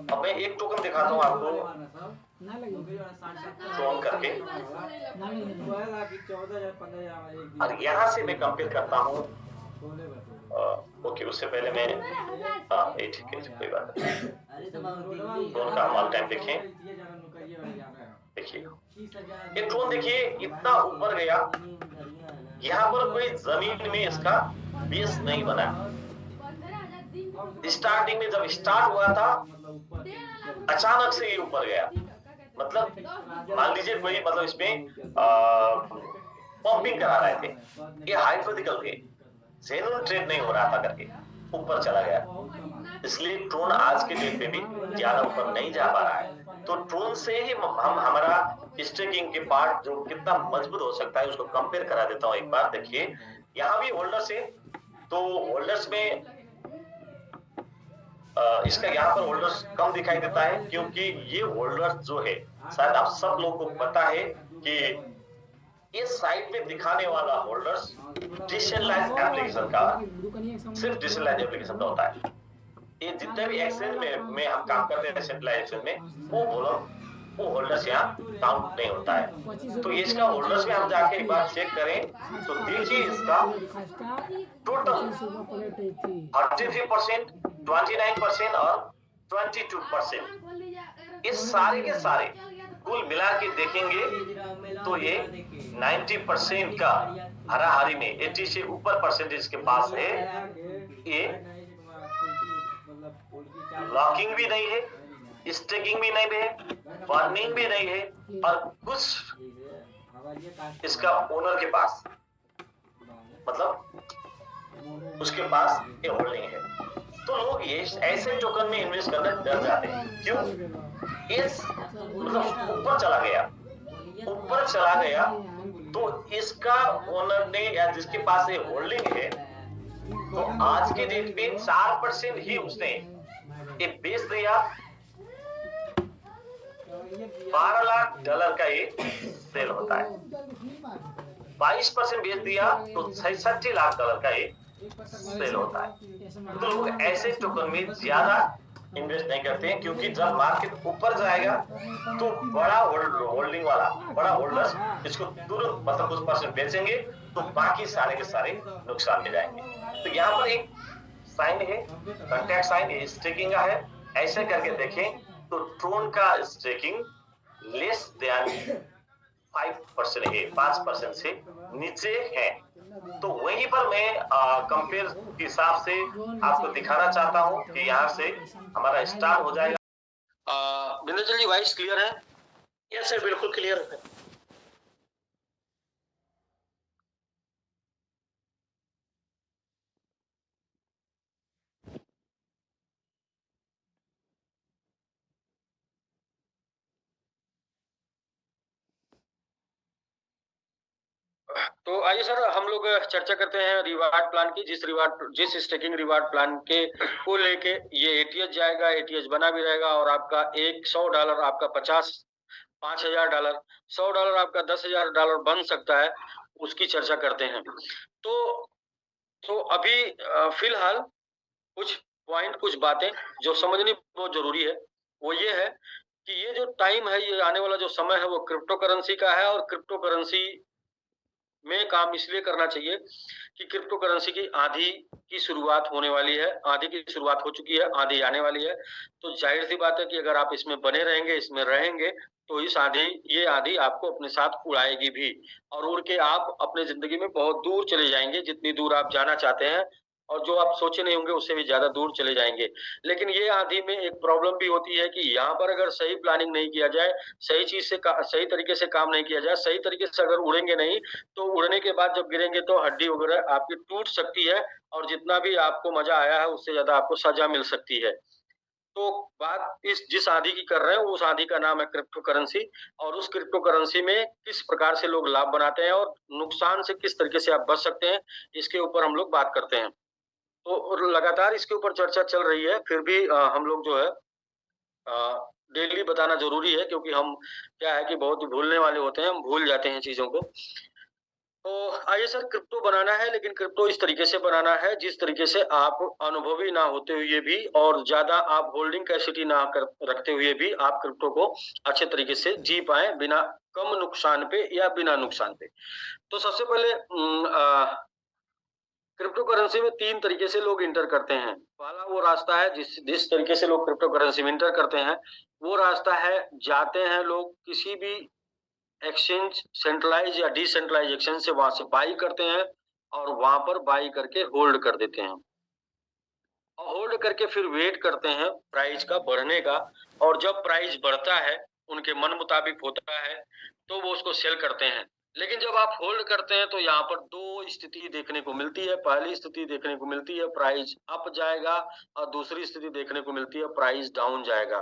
अब मैं एक टोकन दिखाता हूँ आपको फोन करके, और यहाँ से मैं कंपेयर करता हूँ। ओके, उससे पहले मैं ये ठीक है, कोई बात नहीं। ट्रोन का हम ऑल टाइम देखें, देखिए ये ट्रोन देखिए इतना ऊपर गया, यहाँ पर कोई जमीन में इसका बेस नहीं बना। स्टार्टिंग में जब स्टार्ट हुआ था अचानक से ये ऊपर गया, मतलब मान लीजिए कोई मतलब इसमें पंपिंग करा रहे थे, ये हाइपोथेटिकल थे, जेन्युइन ट्रेड नहीं हो रहा था करके ऊपर चला गया, इसलिए ट्रोन आज के डेट पे भी ज्यादा ऊपर नहीं जा पा रहा है। तो ट्रोन से ही हम हमारा स्टेकिंग के पार्ट जो कितना मजबूत हो सकता है उसको कंपेयर करा देता हूँ एक बार। देखिए यहाँ भी होल्डर्स है, तो होल्डर्स में इसका यहाँ पर होल्डर्स कम दिखाई देता है, क्योंकि ये होल्डर्स जो है, शायद आप सब लोगों को पता है कि इस साइड में दिखाने वाला होल्डर्स डिसेंट्रलाइज्ड एप्लीकेशन का, सिर्फ डिसेंट्रलाइज्ड एप्लीकेशन का होता है। ये जितने भी एक्सचेंज में हम काम करते हैं डिसेंट्रलाइजेशन में, वो होल्डर्स यहाँ काउंट नहीं होता है। तो इसका होल्डर्स में हम जाके एक बार चेक करें तो देखिए इसका टोटल 33%, 29% और 22%, इस सारे के सारे कुल मिला के देखेंगे तो ये 90% का हराहारी में 80 से ऊपर परसेंटेज के पास है। ये लॉकिंग भी नहीं है, स्टेकिंग भी नहीं है, बर्निंग भी नहीं है, और कुछ इसका ओनर के पास, मतलब उसके पास ये होल्डिंग है। तो लोग ये ऐसे टोकन में इन्वेस्ट करने डर जाते हैं, क्यों? इस मतलब ऊपर चला गया तो इसका ओनर ने या जिसके पास ये होल्डिंग है, तो आज के डेट में 4% ही उसने ये बेच दिया। $12 लाख का ये सेल होता है, 22% बेच दिया तो $66 लाख का ये सेल होता है। तो लोग ऐसे टोकन में ज्यादा इन्वेस्ट नहीं करते हैं, क्योंकि जब मार्केट ऊपर जाएगा तो बड़ा होल्डिंग वाला, बड़ा होल्डर्स इसको तुरंत मतलब कुछ परसेंट बेचेंगे, तो बाकी सारे के सारे नुकसान में जाएंगे। तो यहाँ पर एक साइन है, कॉन्टैक्ट साइन है, स्टेकिंग का है। ऐसे करके देखें तो ट्रोन का स्टेकिंग लेस देन 5% है, 5% से नीचे है। तो वहीं पर मैं कंपेयर के हिसाब से आपको दिखाना चाहता हूं कि यहाँ से हमारा स्टार्ट हो जाएगा। विंध्याचल जी, वॉइस क्लियर है? यस सर, बिल्कुल क्लियर है। तो आइए सर हम लोग चर्चा करते हैं रिवार्ड प्लान की। जिस स्टेकिंग रिवार्ड प्लान के को लेके ये एटीएच जाएगा, एटीएच बना भी रहेगा और आपका $100 आपका 5,000 $100 आपका $10,000 बन सकता है, उसकी चर्चा करते हैं। तो अभी फिलहाल कुछ पॉइंट, कुछ बातें जो समझनी बहुत जरूरी है, वो ये है कि ये जो टाइम है, ये आने वाला जो समय है, वो क्रिप्टो करेंसी का है। और क्रिप्टो करेंसी में काम इसलिए करना चाहिए कि क्रिप्टो करेंसी की आंधी की शुरुआत होने वाली है, आंधी की शुरुआत हो चुकी है, आंधी आने वाली है। तो जाहिर सी बात है कि अगर आप इसमें बने रहेंगे, इसमें रहेंगे, तो ये आंधी आपको अपने साथ उड़ाएगी भी, और उड़ के आप अपने जिंदगी में बहुत दूर चले जाएंगे, जितनी दूर आप जाना चाहते हैं, और जो आप सोचे नहीं होंगे उससे भी ज्यादा दूर चले जाएंगे। लेकिन ये आंधी में एक प्रॉब्लम भी होती है कि यहाँ पर अगर सही प्लानिंग नहीं किया जाए, सही तरीके से काम नहीं किया जाए, सही तरीके से अगर उड़ेंगे नहीं, तो उड़ने के बाद जब गिरेंगे तो हड्डी वगैरह आपकी टूट सकती है, और जितना भी आपको मजा आया है उससे ज्यादा आपको सजा मिल सकती है। तो बात जिस आंधी की कर रहे हैं, उस आंधी का नाम है क्रिप्टो करेंसी। और उस क्रिप्टो करेंसी में किस प्रकार से लोग लाभ बनाते हैं और नुकसान से किस तरीके से आप बच सकते हैं, इसके ऊपर हम लोग बात करते हैं। तो लगातार इसके ऊपर चर्चा चल रही है, फिर भी हम लोग जो है डेली बताना जरूरी है, क्योंकि हम क्या है कि बहुत भूलने वाले होते हैं, हम भूल जाते हैं चीजों को। तो आइए सर, क्रिप्टो बनाना है, लेकिन क्रिप्टो इस तरीके से बनाना है जिस तरीके से आप अनुभवी ना होते हुए भी और ज्यादा आप होल्डिंग कैपेसिटी ना रखते हुए भी आप क्रिप्टो को अच्छे तरीके से जी पाए, बिना कम नुकसान पे या बिना नुकसान पे। तो सबसे पहले क्रिप्टो करेंसी में 3 तरीके से लोग इंटर करते हैं। पहला वो रास्ता है जिस तरीके से लोग क्रिप्टो करेंसी में इंटर करते हैं, वो रास्ता है, जाते हैं लोग किसी भी एक्सचेंज, सेंट्रलाइज या डिसेंट्रलाइज एक्सचेंज से, वहां से बाई करते हैं और वहां पर बाई करके होल्ड कर देते हैं, और होल्ड करके फिर वेट करते हैं प्राइस का बढ़ने का। और जब प्राइस बढ़ता है, उनके मन मुताबिक होता है, तो वो उसको सेल करते हैं। लेकिन जब आप होल्ड करते हैं तो यहाँ पर 2 स्थिति देखने को मिलती है। पहली स्थिति देखने को मिलती है प्राइस अप जाएगा, और दूसरी स्थिति देखने को मिलती है प्राइस डाउन जाएगा।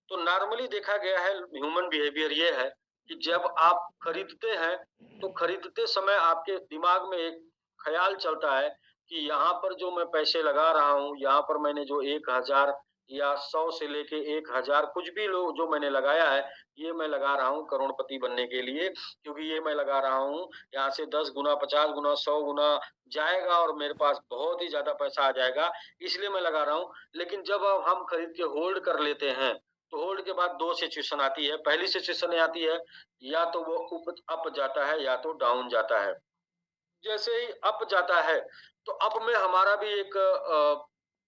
तो नॉर्मली देखा गया है, ह्यूमन बिहेवियर ये है कि जब आप खरीदते हैं, तो खरीदते समय आपके दिमाग में एक ख्याल चलता है कि यहाँ पर जो मैं पैसे लगा रहा हूँ, यहाँ पर मैंने जो 1000 या 100 से लेके 1000 कुछ भी लोग जो मैंने लगाया है, ये मैं लगा रहा हूँ करोड़पति बनने के लिए, क्योंकि ये मैं लगा रहा हूँ यहाँ से 10 गुना, 50 गुना, 100 गुना जाएगा और मेरे पास बहुत ही ज्यादा पैसा आ जाएगा, इसलिए मैं लगा रहा हूँ। लेकिन जब अब हम खरीद के होल्ड कर लेते हैं, तो होल्ड के बाद 2 सिचुएशन आती है। पहली सिचुएशन आती है, या तो वो अप जाता है या तो डाउन जाता है। जैसे ही अप जाता है, तो अप में हमारा भी एक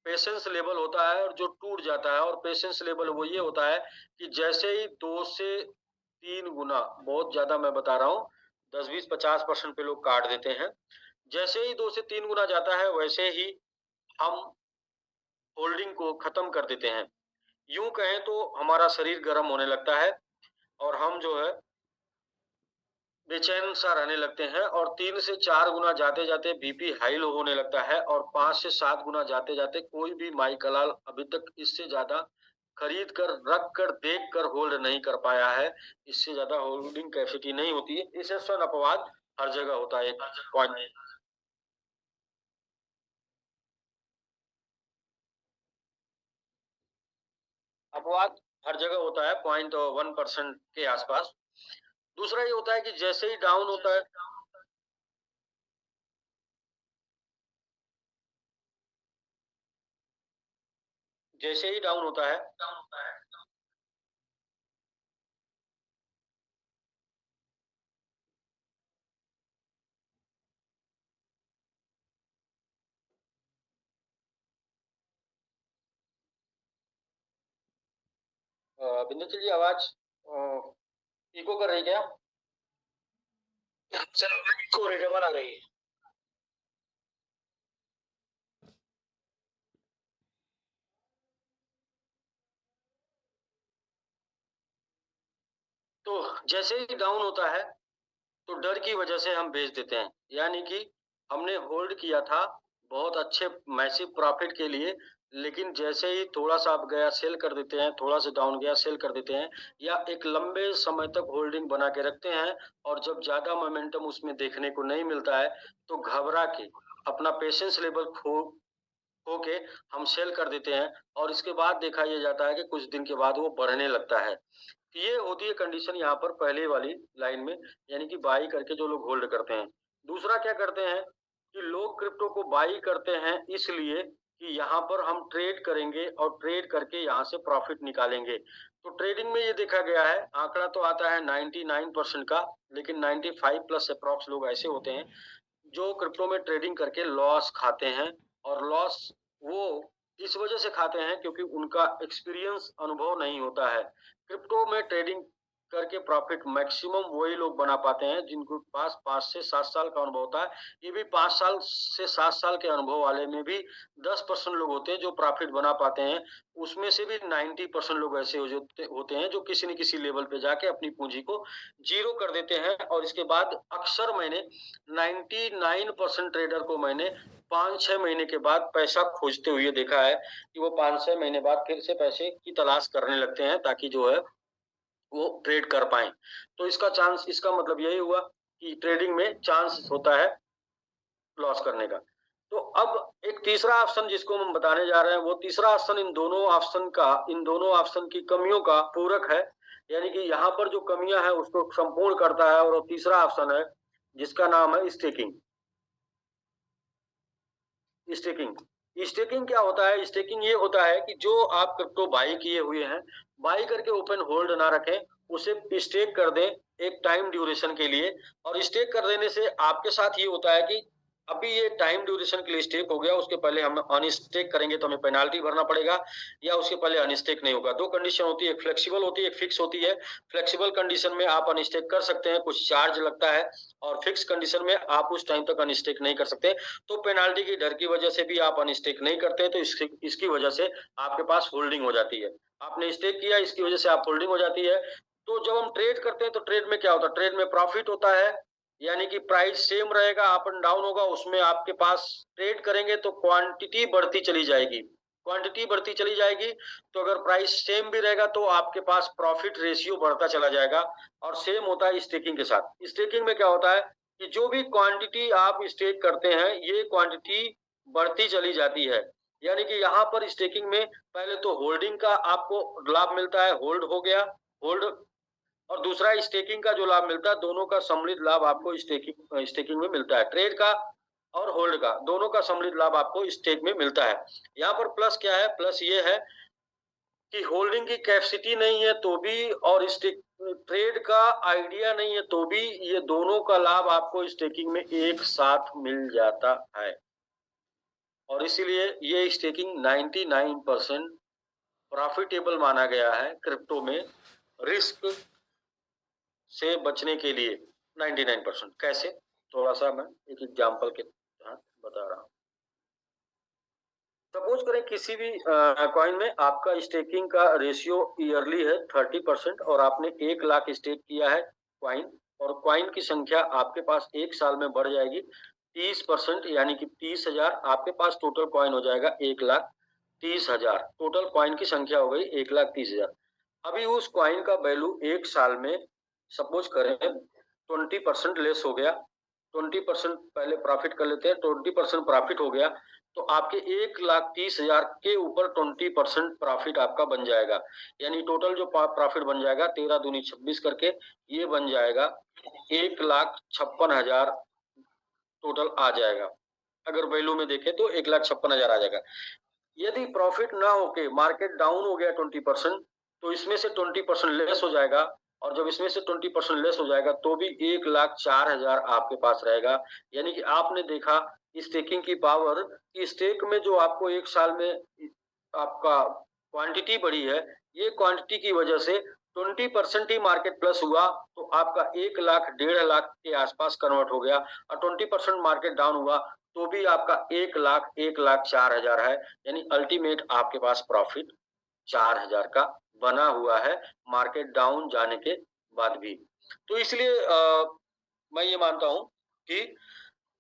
पेशेंस लेवल होता है, और जो टूट जाता है, और पेशेंस लेवल वो ये होता है कि जैसे ही 2 से 3 गुना, बहुत ज्यादा मैं बता रहा हूँ, 10, 20, 50% पे लोग काट देते हैं। जैसे ही 2 से 3 गुना जाता है, वैसे ही हम होल्डिंग को खत्म कर देते हैं। यूं कहें तो हमारा शरीर गर्म होने लगता है, और हम जो है बेचैन सा रहने लगते हैं, और 3 से 4 गुना जाते जाते बीपी हाई लो होने लगता है, और 5 से 7 गुना जाते जाते कोई भी माई कलाल अभी तक इससे ज्यादा खरीद कर, रख कर, देख कर होल्ड नहीं कर पाया है। इससे ज्यादा होल्डिंग कैपेसिटी नहीं होती है। इसे स्वयं अपवाद हर जगह होता है। एक पॉइंट, अपवाद हर जगह होता है 0.1% के आसपास। दूसरा ये होता है कि जैसे ही डाउन होता है, जैसे ही डाउन होता है, विंध्याचल जी आवाज इको कर रही क्या? इको रिडबल आ रही है। तो जैसे ही डाउन होता है, तो डर की वजह से हम बेच देते हैं। यानी कि हमने होल्ड किया था बहुत अच्छे मैसिव प्रॉफिट के लिए, लेकिन जैसे ही थोड़ा सा आप गया सेल कर देते हैं, थोड़ा सा डाउन गया सेल कर देते हैं, या एक लंबे समय तक होल्डिंग बना के रखते हैं और जब ज्यादा मोमेंटम उसमें देखने को नहीं मिलता है तो घबरा के अपना पेशेंस लेवल खो के हम सेल कर देते हैं और इसके बाद देखा यह जाता है कि कुछ दिन के बाद वो बढ़ने लगता है। ये होती है कंडीशन यहाँ पर पहले वाली लाइन में, यानी कि बाई करके जो लोग होल्ड करते हैं। दूसरा क्या करते हैं कि लोग क्रिप्टो को बाई करते हैं इसलिए कि यहाँ पर हम ट्रेड करेंगे और ट्रेड करके यहाँ से प्रॉफिट निकालेंगे। तो ट्रेडिंग में ये देखा गया है, आंकड़ा तो आता है 99% का, लेकिन 95 प्लस अप्रॉक्स लोग ऐसे होते हैं जो क्रिप्टो में ट्रेडिंग करके लॉस खाते हैं। और लॉस वो इस वजह से खाते हैं क्योंकि उनका एक्सपीरियंस अनुभव नहीं होता है। क्रिप्टो में ट्रेडिंग करके प्रॉफिट मैक्सिमम वही लोग बना पाते हैं जिनको पास 5 से 7 साल का अनुभव होता है। ये भी 5 साल से 7 साल के अनुभव वाले में भी 10% लोग होते हैं जो प्रॉफिट बना पाते हैं। उसमें से भी 90% लोग ऐसे होते हैं जो किसी न किसी लेवल पे जाके अपनी पूंजी को जीरो कर देते हैं। और इसके बाद अक्सर मैंने 99% ट्रेडर को मैंने 5-6 महीने के बाद पैसा खोजते हुए देखा है कि वो 5-6 महीने बाद फिर से पैसे की तलाश करने लगते हैं ताकि जो है वो ट्रेड कर पाए। तो इसका मतलब यही हुआ कि ट्रेडिंग में चांस होता है लॉस करने का। तो अब एक तीसरा ऑप्शन जिसको हम बताने जा रहे हैं, वो तीसरा ऑप्शन इन दोनों ऑप्शन की कमियों का पूरक है, यानी कि यहाँ पर जो कमियां हैं उसको संपूर्ण करता है। और वो तीसरा ऑप्शन है जिसका नाम है स्टेकिंग। स्टेकिंग क्या होता है? स्टेकिंग ये होता है कि जो आप क्रिप्टो बाई किए हुए हैं, बाई करके ओपन होल्ड ना रखें, उसे स्टेक कर दें एक टाइम ड्यूरेशन के लिए। और स्टेक कर देने से आपके साथ ये होता है कि अभी ये टाइम ड्यूरेशन के लिए स्टेक हो गया, उसके पहले हम अनस्टेक करेंगे तो हमें पेनाल्टी भरना पड़ेगा, या उसके पहले अनस्टेक नहीं होगा। दो कंडीशन होती है, एक फ्लेक्सिबल होती है, एक फिक्स होती है। फ्लेक्सिबल कंडीशन में आप अनस्टेक कर सकते हैं, कुछ चार्ज लगता है, और फिक्स कंडीशन में आप उस टाइम तक अनस्टेक नहीं कर सकते। तो पेनाल्टी की डर की वजह से भी आप अनस्टेक नहीं करते, तो इसकी वजह से आपके पास होल्डिंग हो जाती है। आपने स्टेक किया, इसकी वजह से आप होल्डिंग हो जाती है। तो जब हम ट्रेड करते हैं तो ट्रेड में क्या होता है? ट्रेड में प्रॉफिट होता है, यानी कि प्राइस सेम रहेगा, अप एंड डाउन होगा, उसमें आपके पास ट्रेड करेंगे तो क्वांटिटी बढ़ती चली जाएगी। तो अगर प्राइस सेम भी रहेगा तो आपके पास प्रॉफिट रेशियो बढ़ता चला जाएगा। और सेम होता है स्टेकिंग के साथ। स्टेकिंग में क्या होता है कि जो भी क्वांटिटी आप स्टेक करते हैं, ये क्वांटिटी बढ़ती चली जाती है। यानी कि यहाँ पर स्टेकिंग में पहले तो होल्डिंग का आपको लाभ मिलता है, होल्ड हो गया, होल्ड, और दूसरा स्टेकिंग का जो लाभ मिलता है, दोनों का सम्मिलित लाभ आपको स्टेकिंग में मिलता है। ट्रेड का और होल्ड का दोनों का सम्मिलित लाभ आपको स्टेक में मिलता है। यहाँ पर प्लस क्या है? प्लस ये है कि होल्डिंग की कैपेसिटी नहीं है तो भी, और स्टेक ट्रेड का आइडिया नहीं है तो भी, ये दोनों का लाभ आपको स्टेकिंग में एक साथ मिल जाता है। और इसीलिए ये स्टेकिंग 99% प्रॉफिटेबल माना गया है क्रिप्टो में, रिस्क से बचने के लिए 99%। कैसे? थोड़ा सा मैं एक एग्जांपल के साथ बता रहा हूँ। सपोज करें किसी भी कॉइन में आपका स्टेकिंग का रेशियो ईयरली है 30% और आपने 1 लाख स्टेक किया है कॉइन, और कॉइन की संख्या आपके पास 1 साल में बढ़ जाएगी 30%, यानी कि 30,000 आपके पास टोटल कॉइन हो जाएगा 1,30,000। टोटल कॉइन की संख्या हो गई 1,30,000। अभी उस कॉइन का वैल्यू 1 साल में सपोज करें 20% लेस हो गया। 20% पहले प्रॉफिट कर लेते हैं, 20% प्रॉफिट हो गया तो आपके 1,30,000 के ऊपर 20% प्रॉफिट आपका बन जाएगा। यानी टोटल जो प्रॉफिट बन जाएगा 13 दूनी 26 करके ये बन जाएगा 1,56,000 टोटल आ जाएगा। अगर वैल्यू में देखें तो 1,56,000 आ जाएगा। यदि प्रॉफिट ना होके मार्केट डाउन हो गया 20%, तो इसमें से 20% लेस हो जाएगा, और जब इसमें से 20% लेस हो जाएगा तो भी 1,04,000 आपके पास रहेगा। यानी कि आपने देखा स्टेकिंग की पावर, कि स्टेक में जो आपको 1 साल में आपका क्वांटिटी बढ़ी है, ये क्वांटिटी की वजह से 20% ही मार्केट प्लस हुआ तो आपका 1 लाख 1.5 लाख के आसपास कन्वर्ट हो गया, और 20% मार्केट डाउन हुआ तो भी आपका 1,04,000 है। यानी अल्टीमेट आपके पास प्रॉफिट 4,000 का बना हुआ है मार्केट डाउन जाने के बाद भी। तो इसलिए मैं ये मानता हूं कि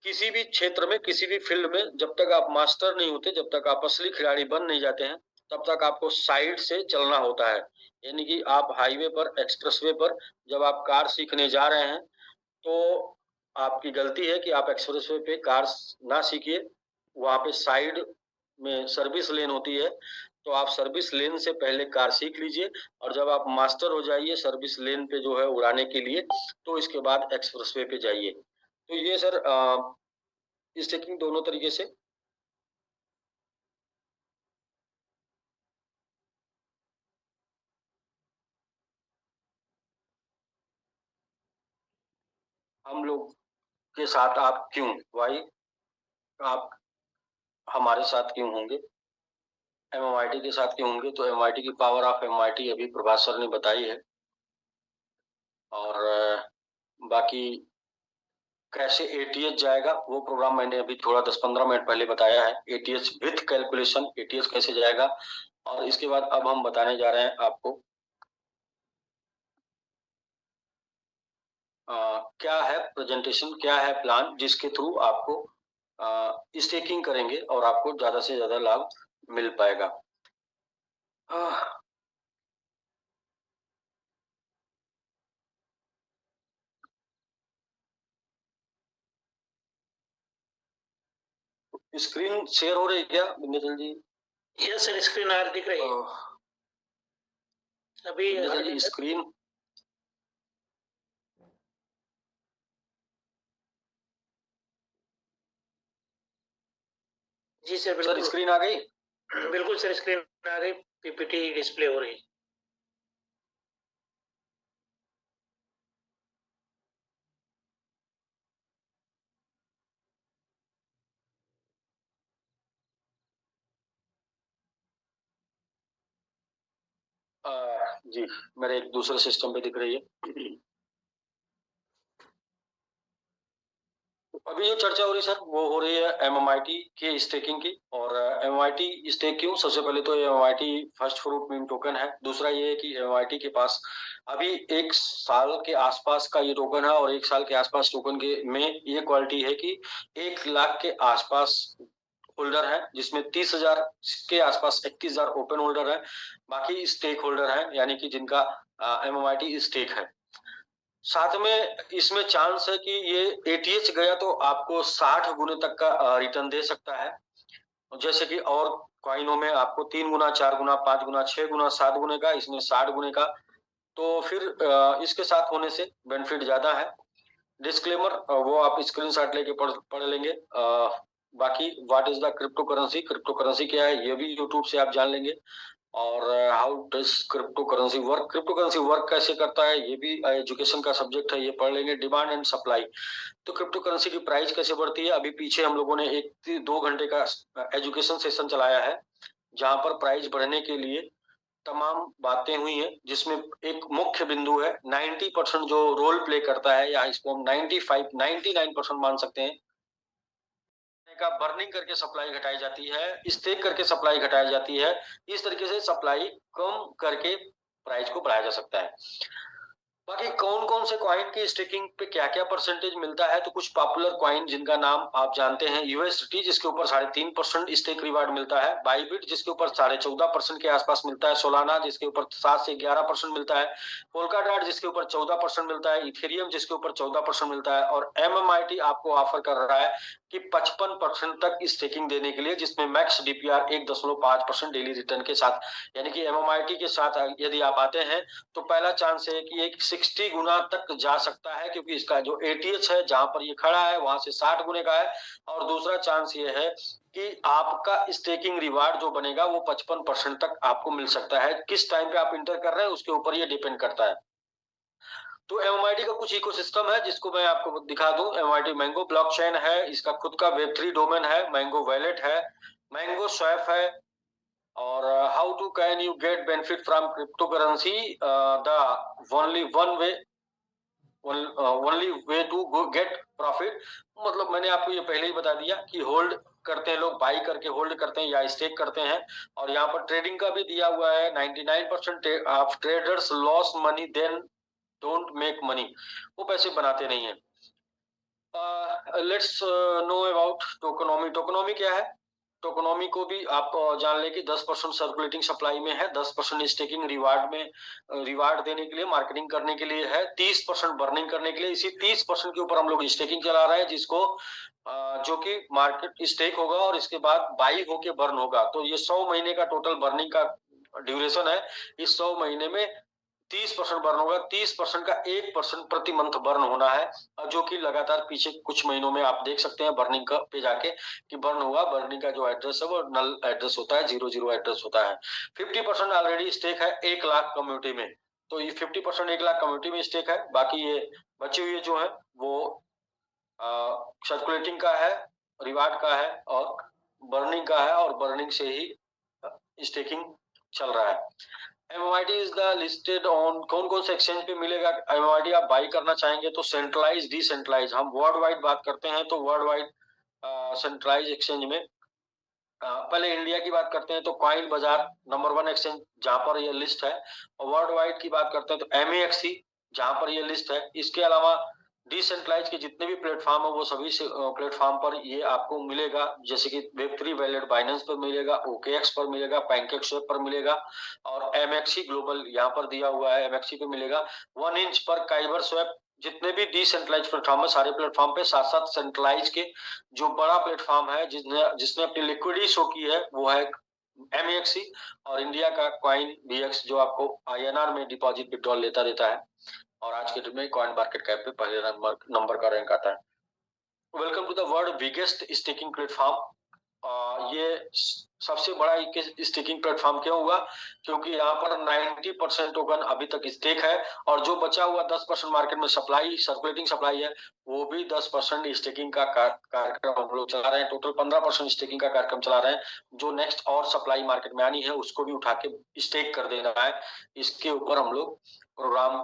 किसी भी क्षेत्र में, किसी भी फील्ड में जब तक आप मास्टर नहीं होते, जब तक आप असली खिलाड़ी बन नहीं जाते हैं, तब तक आपको साइड से चलना होता है। यानी कि आप हाईवे पर, एक्सप्रेसवे पर जब आप कार सीखने जा रहे हैं तो आपकी गलती है कि आप एक्सप्रेसवे पे कार ना सीखिए। वहां पे साइड में सर्विस लेन होती है, तो आप सर्विस लेन से पहले कार सीख लीजिए, और जब आप मास्टर हो जाइए सर्विस लेन पे जो है उड़ाने के लिए, तो इसके बाद एक्सप्रेसवे पे जाइए। तो ये सर स्टेकिंग दोनों तरीके से। हम लोग के साथ आप क्यों, वाई आप हमारे साथ क्यों होंगे, एमएमआईटी के साथ क्यों होंगे? तो एमआईटी की पावर ऑफ एमआईटी अभी प्रभात सर ने बताई है, और बाकी कैसे एटीएच जाएगा वो प्रोग्राम मैंने अभी थोड़ा 10-15 मिनट पहले बताया है। एटीएच विथ कैलकुलेशन, एटीएच कैसे जाएगा, और इसके बाद अब हम बताने जा रहे हैं आपको क्या है प्रेजेंटेशन, क्या है प्लान जिसके थ्रू आपको स्टेकिंग करेंगे और आपको ज्यादा से ज्यादा लाभ मिल पाएगा। स्क्रीन शेयर हो रही है क्या विंध्याचल जी? यस सर, स्क्रीन आ दिख रही है अभी। विंध्याचल जी स्क्रीन, जी सर सर बिल्कुल। स्क्रीन आ गई? बिल्कुल सर, स्क्रीन आ गई, पीपीटी डिस्प्ले हो रही है। जी मेरे एक दूसरे सिस्टम पे दिख रही है। अभी जो चर्चा हो रही है सर वो हो रही है एमएमआईटी के स्टेकिंग की। और एमएमआईटी स्टेक क्यों? सबसे पहले तो MMIT first fruit meme token है। दूसरा ये है कि एमएमआईटी के पास अभी 1 साल के आसपास का ये टोकन है, और 1 साल के आसपास टोकन के में ये क्वालिटी है कि 1 लाख के आसपास होल्डर है, जिसमें 30,000 के आसपास 31,000 ओपन होल्डर है, बाकी स्टेक होल्डर है, यानी कि जिनका एमएमआईटी स्टेक है। साथ में इसमें चांस है कि ये एटीएच गया तो आपको 60 गुने तक का रिटर्न दे सकता है, जैसे कि और कॉइनों में आपको 3 गुना, 4 गुना, 5 गुना, 6 गुना, 7 गुने का, इसमें 60 गुने का। तो फिर इसके साथ होने से बेनिफिट ज्यादा है। डिस्क्लेमर वो आप स्क्रीनशॉट लेके पढ़ लेंगे। बाकी what is the crypto currency, crypto currency क्या है ये भी यूट्यूब से आप जान लेंगे। और how does crypto currency work, crypto currency work कैसे करता है ये भी एजुकेशन का सब्जेक्ट है, ये पढ़ लेंगे। डिमांड एंड सप्लाई, तो क्रिप्टो करेंसी की प्राइस कैसे बढ़ती है, अभी पीछे हम लोगों ने 1-2 घंटे का एजुकेशन सेशन चलाया है, जहां पर प्राइस बढ़ने के लिए तमाम बातें हुई हैं, जिसमें एक मुख्य बिंदु है 90% जो रोल प्ले करता है, या इसको हम 99% मान सकते हैं का। बर्निंग करके सप्लाई घटाई जाती है, स्टेक करके सप्लाई घटाई जाती है। इस तरीके से सप्लाई कम करके प्राइस को बढ़ाया जा सकता है। बाकी कौन कौन से कॉइन की स्टेकिंग पे क्या क्या परसेंटेज मिलता है, तो कुछ पॉपुलर कॉइन जिनका नाम आप जानते हैं, यूएसटी जिसके ऊपर 3.5% स्टेक रिवार्ड मिलता है, बाइबिट जिसके ऊपर 14.5% के आसपास मिलता है, सोलाना जिसके ऊपर 7 से 11% मिलता है, पोल्काडॉट जिसके ऊपर 14% मिलता है, इथेरियम जिसके ऊपर 14% मिलता है, और एमएमआईटी आपको ऑफर कर रहा है कि 55% तक स्टेकिंग देने के लिए, जिसमें मैक्स डीपीआर 1.5% डेली रिटर्न के साथ। यानी कि एमएमआईटी के साथ यदि आप आते हैं तो पहला चांस है कि एक 60 गुना तक जा सकता है, क्योंकि इसका जो एटीएच है जहां पर ये खड़ा है वहां से 60 गुने का है। और दूसरा चांस ये है कि आपका स्टेकिंग रिवार्ड जो बनेगा वो 55% तक आपको मिल सकता है। किस टाइम पे आप इंटर कर रहे हैं उसके ऊपर ये डिपेंड करता है। तो एमआईटी का कुछ इकोसिस्टम है जिसको मैं आपको दिखा दूं। एमआईटी मैंगो ब्लॉकचेन है, इसका खुद का वेब3 डोमेन है, मैंगो वैलेट है, मैंगो स्वैप है, और how to can you get benefit from cryptocurrency, the only way to get profit. मतलब मैंने आपको ये पहले ही बता दिया कि होल्ड करते हैं लोग, बाई करके होल्ड करते हैं या स्टेक करते हैं। और यहाँ पर ट्रेडिंग का भी दिया हुआ है, 99% of traders lose money then don't make money, वो पैसे बनाते नहीं है। Let's know about tokenomy. Tokenomy क्या है? टोकनोमी को भी आप जान लें कि 10% सर्कुलेटिंग सप्लाई में है, 10% स्टेकिंग रिवार्ड में, रिवार्ड देने के लिए, मार्केटिंग करने के लिए है, 30% बर्निंग करने के लिए। इसी 30% के ऊपर हम लोग स्टेकिंग चला रहे हैं, जिसको जो कि मार्केट स्टेक होगा और इसके बाद बाई होके बर्न होगा। तो ये 100 महीने का टोटल बर्निंग का ड्यूरेशन है। इस 100 महीने में 30% बर्न होगा, 30% का 1% प्रति मंथ बर्न होना है, जो कि लगातार पीछे कुछ महीनों में आप देख सकते हैं बर्निंग का पे जाके कि बर्न हुआ। बर्निंग का जो एड्रेस है वो नल एड्रेस होता है, 00 एड्रेस होता है। 50% ऑलरेडी स्टेक है 1 लाख कम्युनिटी में। तो ये 50% 1 लाख कम्युनिटी में स्टेक है। बाकी ये बचे हुए जो है वो सर्कुलेटिंग का है, रिवार्ड का है और बर्निंग का है, और बर्निंग से ही स्टेकिंग चल रहा है। MMIT is the listed on, कौन कौन से एक्सचेंज पे मिलेगा MMIT? आप बाई करना चाहेंगे तो सेंट्रलाइज, डिसेंट्रलाइज, हम वर्ल्ड वाइड बात करते हैं तो वर्ल्ड वाइड सेंट्रलाइज एक्सचेंज में पहले इंडिया की बात करते हैं तो कॉइन बाजार नंबर 1 एक्सचेंज जहां पर ये लिस्ट है, और वर्ल्ड वाइड की बात करते हैं तो MAXC जहां पर ये लिस्ट है। इसके अलावा डिसेंट्रलाइज के जितने भी प्लेटफॉर्म है वो सभी प्लेटफॉर्म पर ये आपको मिलेगा, जैसे कि वेब3 वैलेट बाइनेंस पर मिलेगा, OKX पर मिलेगा, पैनकेकस्वैप पर मिलेगा, और MXC ग्लोबल यहाँ पर दिया हुआ है MXC पे मिलेगा। 1 इंच पर काइबर स्वैप, जितने भी डिसेंट्रलाइज प्लेटफॉर्म है सारे प्लेटफॉर्म पे, साथ साथ सेंट्रलाइज के जो बड़ा प्लेटफॉर्म है जिसने अपनी लिक्विडिटी शो की है वो है MAXC, और इंडिया का कॉइन BX जो आपको INR में डिपॉजिट विड्रॉल लेता देता है, और आज के दिन में कॉइन मार्केट कैप पे पहले नंबर का रैंक आता है। Welcome to the world biggest staking platform. ये सबसे बड़ा स्टेकिंग प्लेटफॉर्म क्यों हुआ? क्योंकि यहाँ पर 90% टोकन अभी तक स्टेक है, और जो बचा हुआ 10% मार्केट में सप्लाई, सर्कुलेटिंग सप्लाई है, वो भी 10% स्टेकिंग का कार्यक्रम हम लोग चला रहे हैं। टोटल 15% स्टेकिंग का कार्यक्रम चला रहे हैं, जो नेक्स्ट और सप्लाई मार्केट में आनी है उसको भी उठा के स्टेक कर देना है। इसके ऊपर हम लोग प्रोग्राम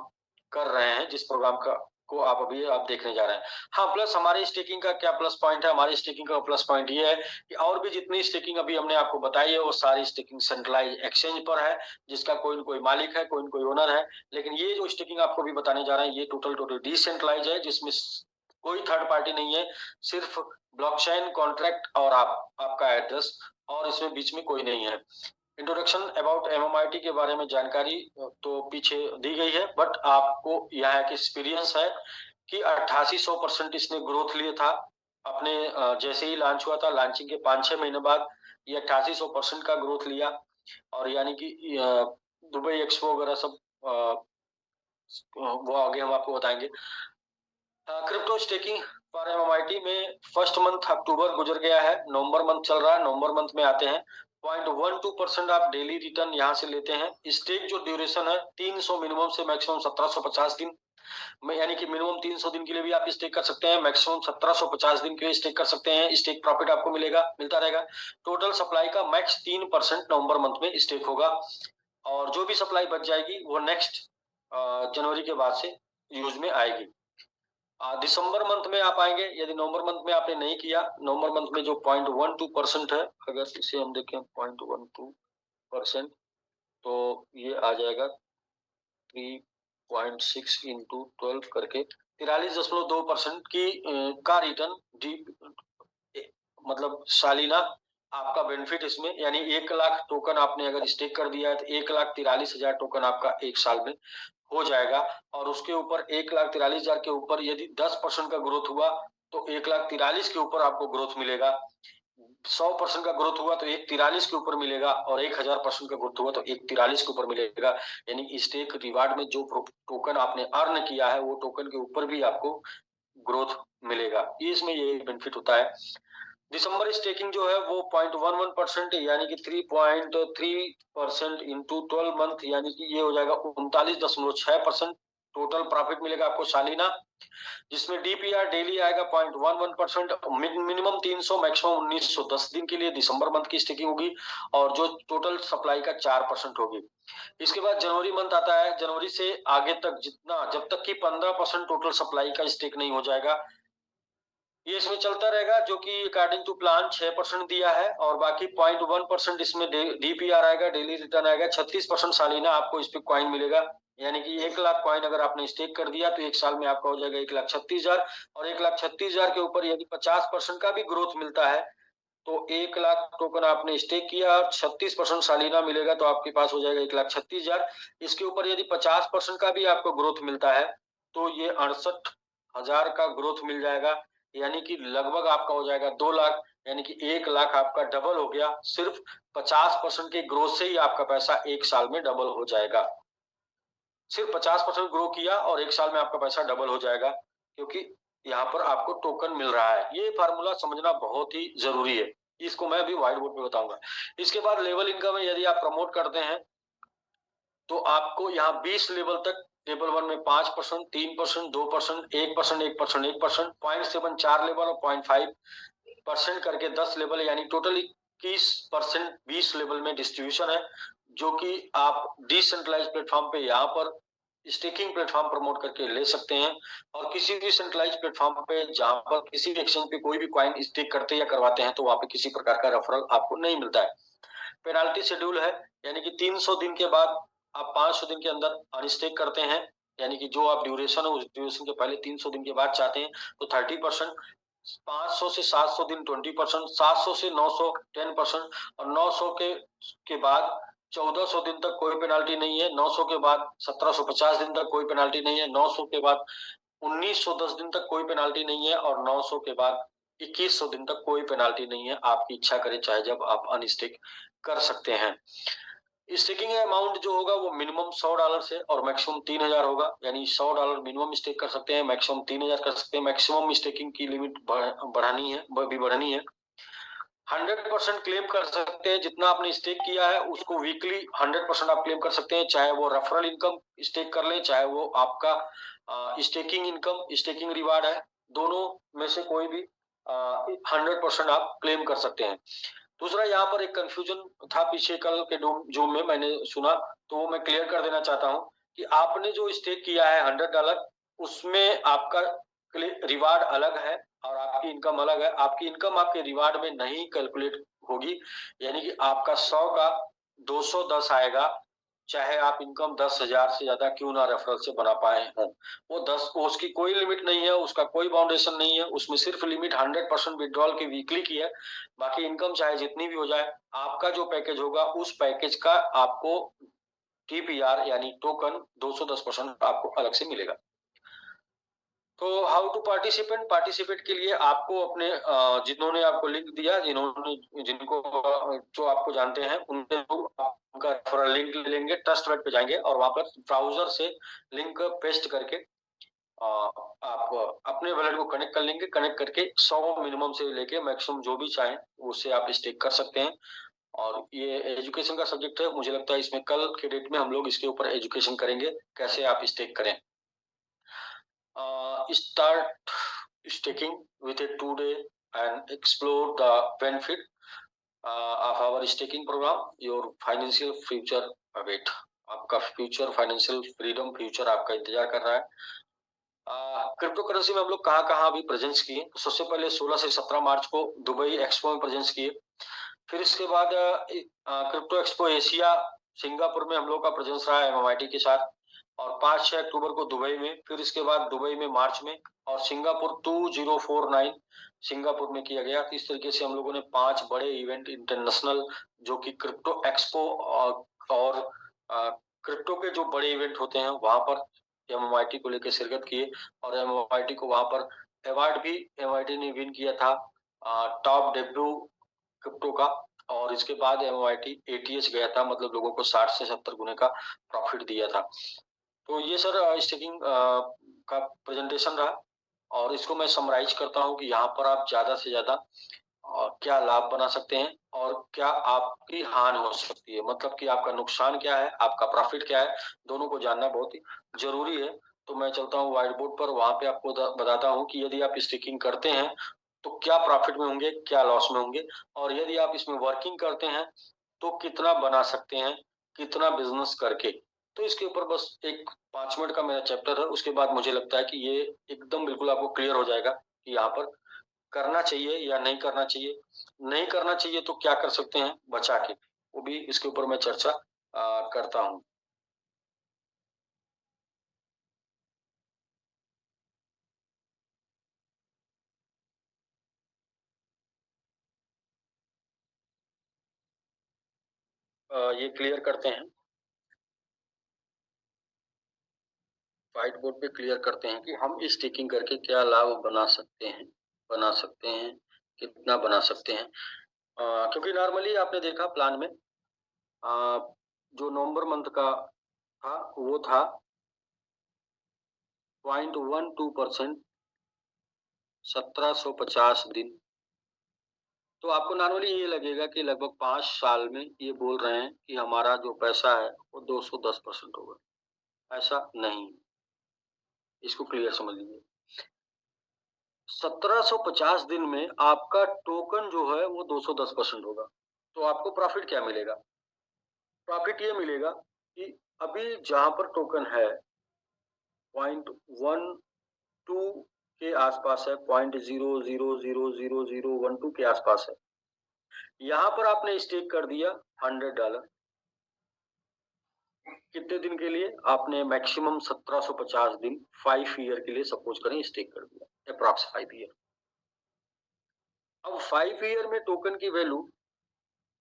कर रहे हैं, जिस प्रोग्राम का को आप अभी देखने जा रहे हैं। हाँ, प्लस हमारी स्टेकिंग का क्या प्लस पॉइंट है? हमारी स्टेकिंग का प्लस पॉइंट ये है कि और भी जितनी स्टेकिंग अभी हमने आपको बताई है वो सारी स्टेकिंग सेंट्रलाइज एक्सचेंज पर है, जिसका कोई न कोई मालिक है, कोई न कोई ओनर है। लेकिन ये जो स्टेकिंग आपको भी बताने जा रहे हैं ये टोटल डिसेंट्रलाइज है, जिसमें कोई थर्ड पार्टी नहीं है, सिर्फ ब्लॉकचेन कॉन्ट्रैक्ट और आपका एड्रेस, और इसमें बीच में कोई नहीं है। इंट्रोडक्शन अबाउट MMIT के बारे में जानकारी तो पीछे दी गई है, बट आपको यह एक एक्सपीरियंस है कि 8800% इसने ग्रोथ लिए था अपने जैसे ही लॉन्च हुआ था। लॉन्चिंग के 5-6 महीने बाद ये 8800% का ग्रोथ लिया, और यानी कि दुबई एक्सपो वगैरह सब वो आगे हम आपको बताएंगे। क्रिप्टो स्टेकिंग फॉर MMIT में फर्स्ट मंथ अक्टूबर गुजर गया है, नवंबर मंथ चल रहा है। नवंबर मंथ में आते हैं 0.12% आप डेली रिटर्न यहाँ से लेते हैं। स्टेक जो ड्यूरेशन है 300 मिनिमम से मैक्सिमम 1750 दिन में, यानी कि मिनिमम 300 दिन के लिए भी आप स्टेक कर सकते हैं, मैक्सिमम 1750 दिन के लिए स्टेक कर सकते हैं। स्टेक प्रॉफिट आपको मिलता रहेगा। टोटल सप्लाई का मैक्स 3% नवंबर मंथ में स्टेक होगा, और जो भी सप्लाई बच जाएगी वो नेक्स्ट जनवरी के बाद से यूज में आएगी। दिसंबर मंथ में आप आएंगे, यदि नवंबर मंथ में आपने नहीं किया, नवंबर मंथ में जो 0.12% है, अगर इसे हम देखें 0.12%, तो ये आ जाएगा 3.6 into 12 करके 43.2% की का रिटर्न मतलब सालिना आपका बेनिफिट इसमें, यानी 1 लाख टोकन आपने अगर स्टेक कर दिया है तो 1,43,000 टोकन आपका 1 साल में हो जाएगा। और उसके ऊपर 1,43,000 के ऊपर यदि 10% का ग्रोथ हुआ तो 1,43,000 के ऊपर आपको ग्रोथ मिलेगा। 100% का ग्रोथ हुआ तो 1,43,000 के ऊपर मिलेगा, और 1000% का ग्रोथ हुआ तो 1,43,000 के ऊपर मिलेगा। यानी स्टेक रिवार्ड में जो टोकन आपने अर्न किया है वो टोकन के ऊपर भी आपको ग्रोथ मिलेगा। इसमें ये बेनिफिट होता है। दिसंबर स्टेकिंग जो है वो 0.11% यानी कि 3.3% इंटू 12 मंथ, यानी कि ये हो जाएगा 39.6% टोटल प्रॉफिट मिलेगा आपको सालिना, जिसमें DPR डेली आएगा 0.11%, मिनिमम 300 मैक्सिमम 1910 दिन के लिए दिसंबर मंथ की स्टेकिंग होगी, और जो टोटल सप्लाई का 4% होगी। इसके बाद जनवरी मंथ आता है। जनवरी से आगे तक जब तक कि 15% टोटल सप्लाई का स्टेक नहीं हो जाएगा, ये इसमें चलता रहेगा, जो कि अकॉर्डिंग टू प्लान 6% दिया है, और बाकी 0.1% इसमें DPR आएगा, डेली रिटर्न आएगा। 36% सालिना आपको इस पे कॉइन मिलेगा, यानी कि 1 लाख कॉइन अगर आपने स्टेक कर दिया तो 1 साल में आपका हो जाएगा 1,36,000, और 1,36,000 के ऊपर यदि 50% का भी ग्रोथ मिलता है तो 1 लाख टोकन आपने स्टेक किया और 36% सालाना मिलेगा तो आपके पास हो जाएगा 1,36,000। इसके ऊपर यदि 50% का भी आपको ग्रोथ मिलता है तो ये 68,000 का ग्रोथ मिल जाएगा, यानी कि लगभग आपका हो जाएगा 2 लाख, यानी कि 1 लाख आपका डबल हो गया। सिर्फ 50% के ग्रोथ से ही आपका पैसा 1 साल में डबल हो जाएगा। सिर्फ 50% ग्रो किया और 1 साल में आपका पैसा डबल हो जाएगा, क्योंकि यहाँ पर आपको टोकन मिल रहा है। ये फार्मूला समझना बहुत ही जरूरी है, इसको मैं अभी व्हाइट बोर्ड पे बताऊंगा। इसके बाद लेवल इनकम है, यदि आप प्रमोट करते हैं तो आपको यहाँ 20 लेवल तक, लेवल 1 में 5%, 3%, 2%, 1%, 1%, 1%, 0.7 4 लेवल और 0.5% करके 10 लेवल, यानी टोटल 21% 20 लेवल में डिस्ट्रीब्यूशन है, जो कि आप डिसेंट्रलाइज प्लेटफॉर्म पे यहाँ पर स्टेकिंग प्लेटफॉर्म प्रमोट करके ले सकते हैं। और किसी भी सेंट्रलाइज प्लेटफॉर्म पे जहां पर किसी भी एक्सचेंज पे कोई भी कॉइन स्टेक करते या करवाते हैं तो वहां पे किसी प्रकार का रेफरल आपको नहीं मिलता है। पेनाल्टी शेड्यूल है, यानी कि 300 दिन के बाद आप 500 दिन के अंदर अनस्टेक करते हैं, यानी कि जो आप ड्यूरेशन है उस ड्यूरेशन के पहले 300 दिन के बाद चाहते हैं तो 30%, 500 से 700 दिन 20%, 700 से 900 10%, और 900 के बाद 1400 दिन तक कोई पेनाल्टी नहीं है, 900 के बाद 1750 दिन तक कोई पेनाल्टी नहीं है, 900 के बाद 1910 दिन तक कोई पेनाल्टी नहीं है, और 900 के बाद 2100 दिन तक कोई पेनाल्टी नहीं है। आपकी इच्छा करें चाहे जब आप अनस्टेक कर सकते हैं। स्टेकिंग अमाउंट जो होगा वो मिनिमम $100 से और मैक्सिमम 3,000 होगा, यानी $100 मिनिमम स्टेक कर सकते हैं, मैक्सिमम 3,000 कर सकते हैं। मैक्सिमम स्टेकिंग की लिमिट बढ़ानी है 100% क्लेम कर सकते हैं। जितना आपने स्टेक किया है उसको वीकली 100% आप क्लेम कर सकते हैं, चाहे वो रेफरल इनकम स्टेक कर ले, चाहे वो आपका स्टेकिंग इनकम स्टेकिंग रिवार्ड है, दोनों में से कोई भी 100% आप क्लेम कर सकते हैं। दूसरा, यहाँ पर एक कंफ्यूजन था पीछे कल के जूम में मैंने सुना, तो वो मैं क्लियर कर देना चाहता हूँ कि आपने जो स्टेक किया है $100, उसमें आपका रिवार्ड अलग है और आपकी इनकम अलग है। आपकी इनकम आपके रिवार्ड में नहीं कैलकुलेट होगी, यानी कि आपका 100 का 210 आएगा, चाहे आप इनकम 10,000 से ज्यादा क्यों ना रेफरल से बना पाए हों। वो उसकी कोई लिमिट नहीं है, उसका कोई बाउंडेशन नहीं है, उसमें सिर्फ लिमिट 100% विड्रॉल की वीकली की है। बाकी इनकम चाहे जितनी भी हो जाए, आपका जो पैकेज होगा उस पैकेज का आपको टीपीआर यानी टोकन 210% आपको अलग से मिलेगा। तो हाउ टू पार्टिसिपेट के लिए आपको अपने जिन्होंने आपको लिंक दिया, जिनको जो आपको जानते हैं उनसे उनका रेफरल लिंक लेंगे, ट्रस्ट वैलेट पे जाएंगे और वहां पर ब्राउजर से लिंक पेस्ट करके आप अपने वैलेट को कनेक्ट कर लेंगे। कनेक्ट करके 100 मिनिमम से लेके मैक्सिमम जो भी चाहें उससे आप स्टेक कर सकते हैं। और ये एजुकेशन का सब्जेक्ट है, मुझे लगता है इसमें कल के डेट में हम लोग इसके ऊपर एजुकेशन करेंगे कैसे आप स्टेक करें। Start staking with a 2-day and explore the benefit of our staking program. Your financial future await. आपका फ्यूचर फाइनेंशियल फ्रीडम फ्यूचर आपका इंतजार कर रहा है। क्रिप्टो करेंसी में हम लोग कहाँ अभी प्रेजेंस किए, तो सबसे पहले 16 से 17 मार्च को दुबई एक्सपो में प्रेजेंस किए। फिर इसके बाद क्रिप्टो एक्सपो एशिया सिंगापुर में हम लोग का प्रेजेंस रहा है MMIT के साथ, और 5-6 अक्टूबर को दुबई में, फिर इसके बाद दुबई में मार्च में, और सिंगापुर 2049 सिंगापुर में किया गया। इस तरीके से हम लोगों ने 5 बड़े इवेंट इंटरनेशनल जो कि क्रिप्टो एक्सपो और क्रिप्टो के जो बड़े इवेंट होते हैं वहां पर MMIT को लेकर शिरकत किए। और MMIT को वहां पर अवार्ड भी MMIT ने विन किया था टॉप डेब्यू क्रिप्टो का। और इसके बाद MMIT ATH गया था, मतलब लोगों को 60 से 70 गुने का प्रॉफिट दिया था। तो ये सर स्टेकिंग का प्रेजेंटेशन रहा, और इसको मैं समराइज करता हूँ कि यहाँ पर आप ज्यादा से ज्यादा क्या लाभ बना सकते हैं और क्या आपकी हानि हो सकती है, मतलब कि आपका नुकसान क्या है, आपका प्रॉफिट क्या है, दोनों को जानना बहुत ही जरूरी है। तो मैं चलता हूँ व्हाइट बोर्ड पर, वहां पे आपको बताता हूँ कि यदि आप स्टेकिंग करते हैं तो क्या प्रॉफिट में होंगे, क्या लॉस में होंगे, और यदि आप इसमें वर्किंग करते हैं तो कितना बना सकते हैं, कितना बिजनेस करके। तो इसके ऊपर बस एक 5 मिनट का मेरा चैप्टर है, उसके बाद मुझे लगता है कि ये एकदम बिल्कुल आपको क्लियर हो जाएगा कि यहाँ पर करना चाहिए या नहीं करना चाहिए। नहीं करना चाहिए तो क्या कर सकते हैं बचा के, वो भी इसके ऊपर मैं चर्चा करता हूँ। ये क्लियर करते हैं, व्हाइट बोर्ड पे क्लियर करते हैं कि हम स्टेकिंग करके क्या लाभ बना सकते हैं, कितना बना सकते हैं। क्योंकि नॉर्मली आपने देखा प्लान में जो नवंबर मंथ का था वो था 0.12%, 1750 दिन। तो आपको नॉर्मली ये लगेगा कि लगभग 5 साल में ये बोल रहे हैं कि हमारा जो पैसा है वो 210% होगा। ऐसा नहीं, इसको क्लियर समझ लीजिए। 1750 दिन में आपका टोकन जो है वो 210% होगा। तो आपको प्रॉफिट क्या मिलेगा? प्रॉफिट ये मिलेगा कि अभी जहां पर टोकन है 0.12 के आसपास है, 0.00000012 के आसपास है, यहां पर आपने स्टेक कर दिया $100। कितने दिन के लिए? आपने मैक्सिमम 1750 दिन 5 ईयर के लिए सपोज करें स्टेक कर दिया, अप्रॉक्स 5 ईयर। अब 5 ईयर में टोकन की वैल्यू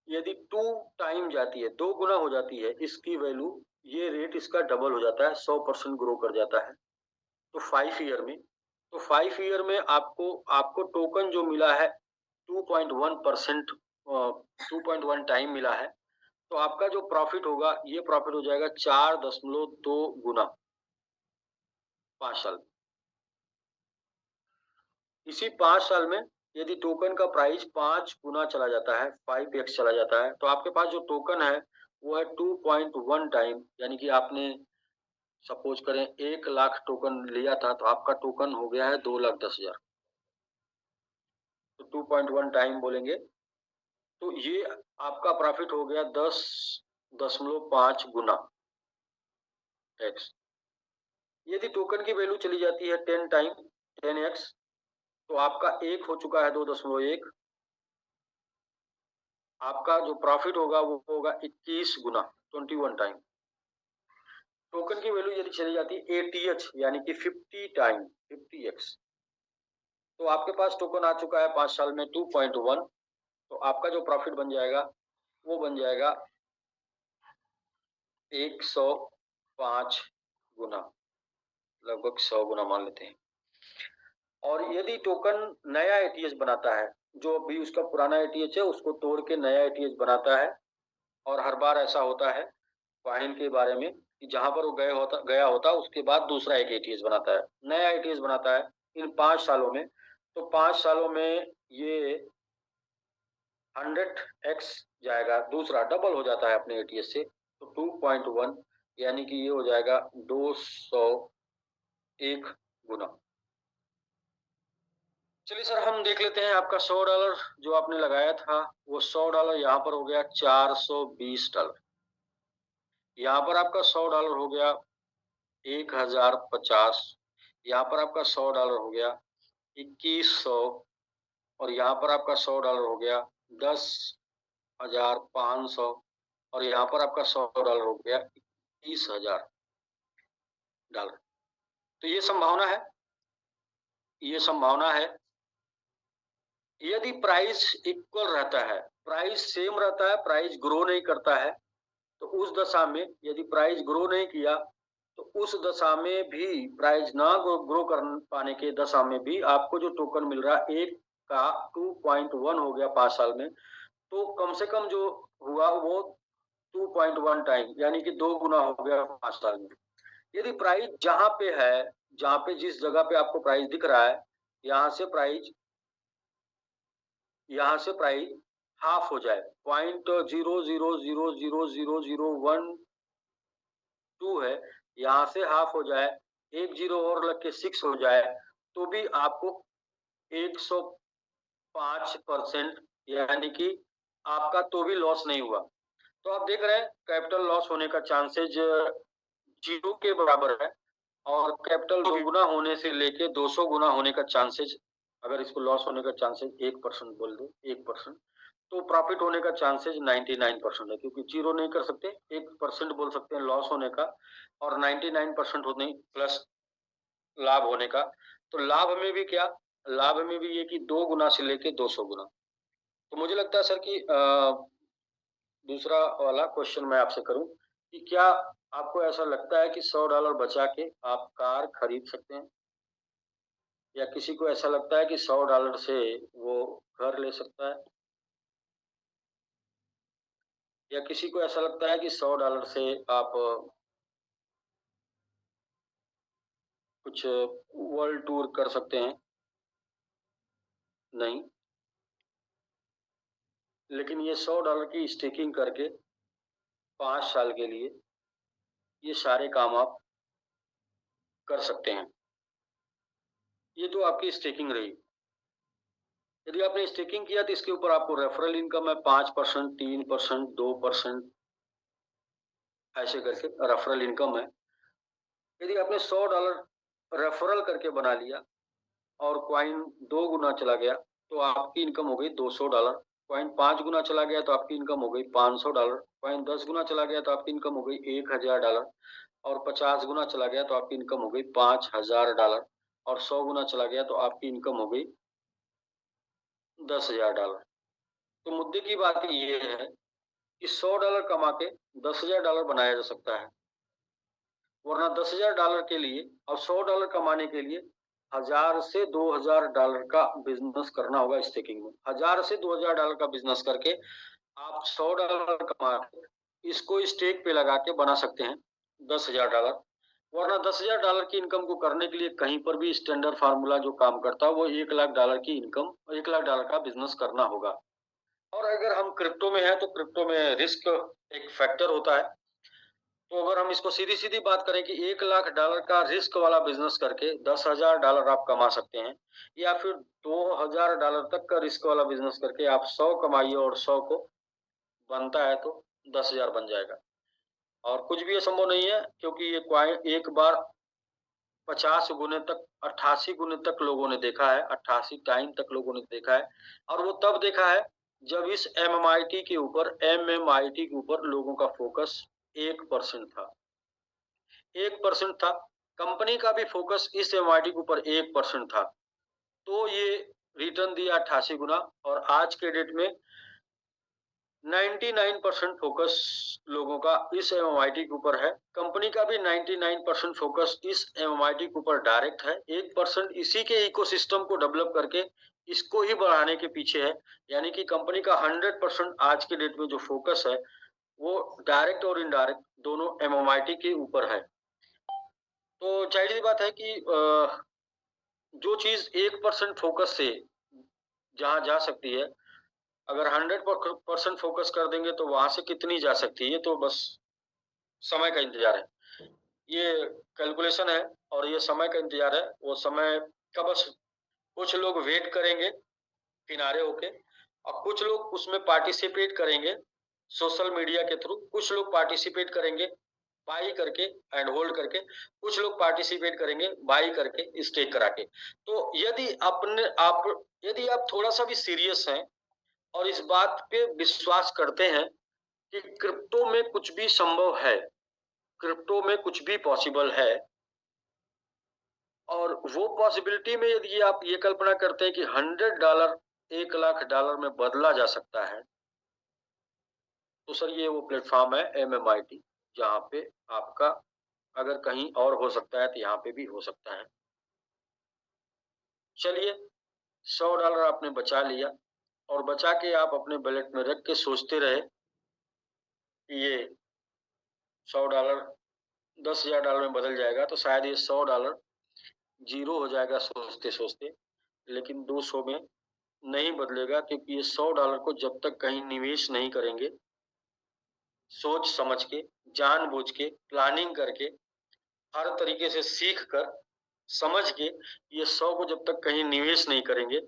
यदि 2 टाइम जाती है, 2 गुना हो जाती है इसकी वैल्यू, ये रेट इसका डबल हो जाता है, 100% ग्रो कर जाता है। तो 5 ईयर में, आपको टोकन जो मिला है 2.1%, 2.1 टाइम मिला है। तो आपका जो प्रॉफिट होगा, ये प्रॉफिट हो जाएगा 4.2 गुना 5 साल। इसी 5 साल में यदि टोकन का प्राइस 5 गुना चला जाता है, 5x चला जाता है, तो आपके पास जो टोकन है वो है 2.1 टाइम, यानी कि आपने सपोज करें 1 लाख टोकन लिया था तो आपका टोकन हो गया है 2,10,000। तो 2.1 टाइम बोलेंगे तो ये आपका प्रॉफिट हो गया 10.5 गुना x। यदि टोकन की वैल्यू चली जाती है 10 टाइम, 10x, तो आपका 1 हो चुका है 2.1, आपका जो प्रॉफिट होगा वो होगा 21 गुना 21 टाइम। टोकन की वैल्यू यदि चली जाती है 80h यानी कि 50 टाइम, 50x, तो आपके पास टोकन आ चुका है 5 साल में 2.1, तो आपका जो प्रॉफिट बन जाएगा वो बन जाएगा 105 गुना, लगभग 100 गुना मान लेते हैं। और यदि टोकन नया एटीएच बनाता है, जो भी उसका पुराना एटीएच है उसको तोड़ के नया एटीएच बनाता है, और हर बार ऐसा होता है कॉइन के बारे में कि जहां पर वो गया होता उसके बाद दूसरा एक एटीएच बनाता है, नया एटीएच बनाता है इन 5 सालों में। तो 5 सालों में ये 100x जाएगा, दूसरा डबल हो जाता है अपने एटीएच से, तो 2.1 यानी कि ये हो जाएगा 201 गुना। चलिए सर हम देख लेते हैं, आपका $100 जो आपने लगाया था वो $100 यहाँ पर हो गया $420, यहाँ पर आपका $100 हो गया 1050, यहाँ पर आपका $100 हो गया 2100, और यहाँ पर आपका $100 हो गया 10,500, और यहाँ पर आपका $100 हो गया 21,000। तो ये संभावना है यदि प्राइस इक्वल रहता है, प्राइस सेम रहता है, प्राइस ग्रो नहीं करता है, तो उस दशा में यदि प्राइस ग्रो नहीं किया तो उस दशा में भी, प्राइस ना ग्रो कर पाने के दशा में भी आपको जो टोकन मिल रहा है एक का 2.1 हो गया 5 साल में, तो कम से कम जो हुआ वो 2.1 टाइम यानी कि 2 गुना हो गया 5 साल में। यदि प्राइस जहां पे है, जहां पे जिस जगह पे आपको प्राइस दिख रहा है, यहाँ से प्राइस हाफ हो जाए, 0.00000012 है, यहाँ से हाफ हो जाए, 1 जीरो और लग के 6 हो जाए, तो भी आपको 105% यानी कि आपका तो भी लॉस नहीं हुआ। तो आप देख रहे हैं कैपिटल लॉस होने का चांसेज 0 के बराबर है, और कैपिटल 2 गुना होने से लेके 200 गुना होने का चांसेज, अगर इसको लॉस होने का चांसेज 1% बोल दो, 1%, तो प्रॉफिट होने का चांसेज 99% है, क्योंकि 0 नहीं कर सकते, 1% बोल सकते हैं लॉस होने का, और 99% होने प्लस लाभ होने का। तो लाभ में भी क्या, लाभ में भी ये कि 2 गुना से लेके 200 गुना। तो मुझे लगता है सर कि दूसरा वाला क्वेश्चन मैं आपसे करूं कि क्या आपको ऐसा लगता है कि $100 बचा के आप कार खरीद सकते हैं, या किसी को ऐसा लगता है कि $100 से वो घर ले सकता है, या किसी को ऐसा लगता है कि $100 से आप कुछ वर्ल्ड टूर कर सकते हैं? नहीं, लेकिन ये $100 की स्टेकिंग करके 5 साल के लिए ये सारे काम आप कर सकते हैं। ये तो आपकी स्टेकिंग रही। यदि आपने स्टेकिंग किया तो इसके ऊपर आपको रेफरल इनकम है 5%, 3%, 2%, ऐसे करके रेफरल इनकम है। यदि आपने $100 रेफरल करके बना लिया और कॉइन 2 गुना चला गया तो आपकी इनकम हो गई $200। कॉइन 5 गुना चला गया तो आपकी इनकम हो गई $500। कॉइन 10 गुना चला गया तो आपकी इनकम हो गई $1000। और 50 गुना चला गया तो आपकी इनकम हो गई $5000। और 100 गुना चला गया तो आपकी इनकम हो गई $10,000। तो मुद्दे की बात ये है कि $100 कमा के $10,000 बनाया जा सकता है, वरना $10,000 के लिए और $100 कमाने के लिए 1000 से $2000 का बिजनेस करना होगा स्टेकिंग में। 1000 से $2000 का बिजनेस करके आप $100 कमा के इसको स्टेक पे लगा के बना सकते हैं $10,000। वरना $10,000 की इनकम को करने के लिए कहीं पर भी स्टैंडर्ड फार्मूला जो काम करता है वो $1,00,000 की इनकम, $1,00,000 का बिजनेस करना होगा। और अगर हम क्रिप्टो में हैं तो क्रिप्टो में रिस्क एक फैक्टर होता है। तो अगर हम इसको सीधी सीधी बात करें कि $1,00,000 का रिस्क वाला बिजनेस करके $10,000 आप कमा सकते हैं, या फिर $2,000 तक का रिस्क वाला बिजनेस करके आप 100 कमाइए और 100 को बनता है तो 10,000 बन जाएगा। और कुछ भी असंभव नहीं है, क्योंकि ये कॉइन एक बार 50 गुने तक, 88 गुने तक लोगों ने देखा है, 88 टाइम तक लोगों ने देखा है। और वो तब देखा है जब इस MMIT के ऊपर लोगों का फोकस 1% था। 1% था, कंपनी का भी फोकस इस MMIT के ऊपर 1% था, तो ये रिटर्न दिया 88 गुना। और आज के डेट में 99% फोकस लोगों का इस MMIT के ऊपर है। कंपनी का भी 99% फोकस इस MMIT के ऊपर डायरेक्ट है। 1% इसी के इकोसिस्टम को डेवलप करके इसको ही बढ़ाने के पीछे है। यानी कि कंपनी का 100% आज के डेट में जो फोकस है वो डायरेक्ट और इनडायरेक्ट दोनों MMIT के ऊपर है। तो जाहिर सी बात है कि जो चीज 1% फोकस से जहां जा सकती है, अगर 100% फोकस कर देंगे तो वहां से कितनी जा सकती है, ये तो बस समय का इंतजार है। ये कैलकुलेशन है और ये समय का इंतजार है। वो समय का बस कुछ लोग वेट करेंगे किनारे होके, और कुछ लोग उसमें पार्टिसिपेट करेंगे सोशल मीडिया के थ्रू, कुछ लोग पार्टिसिपेट करेंगे बाई करके एंड होल्ड करके, कुछ लोग पार्टिसिपेट करेंगे बाई करके स्टेक करा के। तो यदि आप थोड़ा सा भी सीरियस हैं और इस बात पे विश्वास करते हैं कि क्रिप्टो में कुछ भी संभव है, क्रिप्टो में कुछ भी पॉसिबल है, और वो पॉसिबिलिटी में यदि आप ये कल्पना करते हैं कि $100 $1,00,000 में बदला जा सकता है, तो सर ये वो प्लेटफॉर्म है MMIT, जहां पे आपका अगर कहीं और हो सकता है तो यहाँ पे भी हो सकता है। चलिए, $100 आपने बचा लिया और बचा के आप अपने बैलेट में रख के सोचते रहे कि ये $100 $10,000 में बदल जाएगा, तो शायद ये $100 जीरो हो जाएगा सोचते सोचते, लेकिन 200 में नहीं बदलेगा, क्योंकि ये $100 को जब तक कहीं निवेश नहीं करेंगे, सोच समझ के, जानबूझ के, प्लानिंग करके, हर तरीके से सीख कर, समझ के, ये 100 को जब तक कहीं निवेश नहीं करेंगे,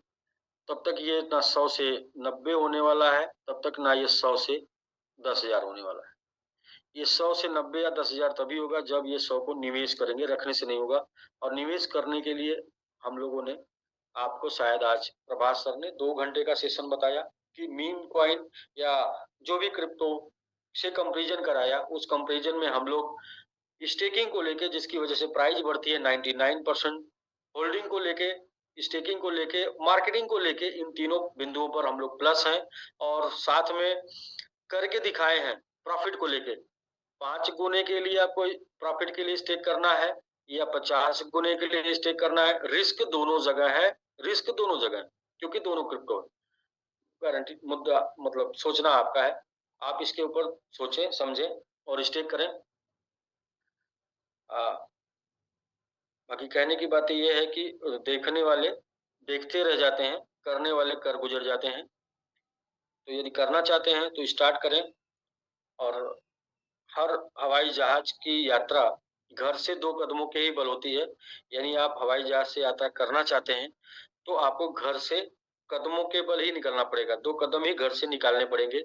तब तक ये ना 100 से 90 होने वाला है, तब तक ना ये 100 से 10,000 होने वाला है। ये 100 से 90 या 10,000 तभी होगा जब ये 100 को निवेश करेंगे, रखने से नहीं होगा। और निवेश करने के लिए हम लोगों ने आपको शायद आज प्रभास सर ने 2 घंटे का सेशन बताया कि मीम कॉइन या जो भी क्रिप्टो से कंपैरिजन कराया, उस कंपैरिजन में हम लोग स्टेकिंग को लेके, जिसकी वजह से प्राइस बढ़ती है 99%, होल्डिंग को लेके, स्टेकिंग को लेके, मार्केटिंग को लेके, इन तीनों बिंदुओं पर हम लोग प्लस हैं। और साथ में करके दिखाए हैं प्रॉफिट को लेके। 5 गुने के लिए आपको प्रॉफिट के लिए स्टेक करना है या 50 गुने के लिए स्टेक करना है, रिस्क दोनों जगह है, रिस्क दोनों जगह है, क्योंकि दोनों क्रिप्टो है। गारंटी मुद्दा मतलब सोचना आपका है, आप इसके ऊपर सोचें, समझें और स्टेक करें। बाकी कहने की बात ये है कि देखने वाले देखते रह जाते हैं, करने वाले कर गुजर जाते हैं। तो यदि करना चाहते हैं तो स्टार्ट करें। और हर हवाई जहाज की यात्रा घर से 2 कदमों के ही बल होती है। यानी आप हवाई जहाज से यात्रा करना चाहते हैं तो आपको घर से कदमों के बल ही निकलना पड़ेगा, 2 कदम ही घर से निकालने पड़ेंगे।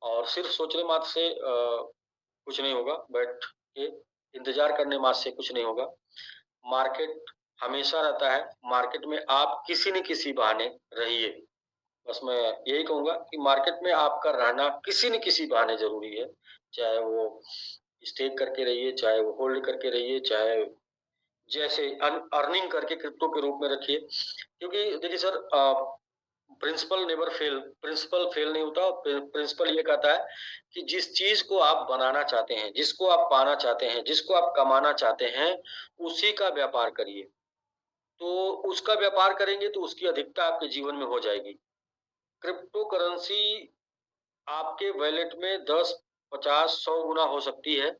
और सिर्फ सोचने मात्र से कुछ नहीं होगा, बैठ के इंतजार करने मात्र से कुछ नहीं होगा। मार्केट हमेशा रहता है, मार्केट में आप किसी न किसी बहाने रहिए। बस मैं यही कहूंगा कि मार्केट में आपका रहना किसी न किसी बहाने जरूरी है, चाहे वो स्टेक करके रहिए, चाहे वो होल्ड करके रहिए, चाहे जैसे अर्निंग करके क्रिप्टो के रूप में रखिए। क्योंकि देखिए sir, principle never fail, principle fail नहीं होता। प्रिंसिपल ये कहता है कि जिस चीज को आप बनाना चाहते हैं, जिसको आप पाना चाहते हैं, जिसको आप कमाना चाहते हैं, उसी का व्यापार करिए। तो उसका व्यापार करेंगे तो उसकी अधिकता आपके जीवन में हो जाएगी। क्रिप्टो करेंसी आपके वैलेट में 10, 50, 100 गुना हो सकती है,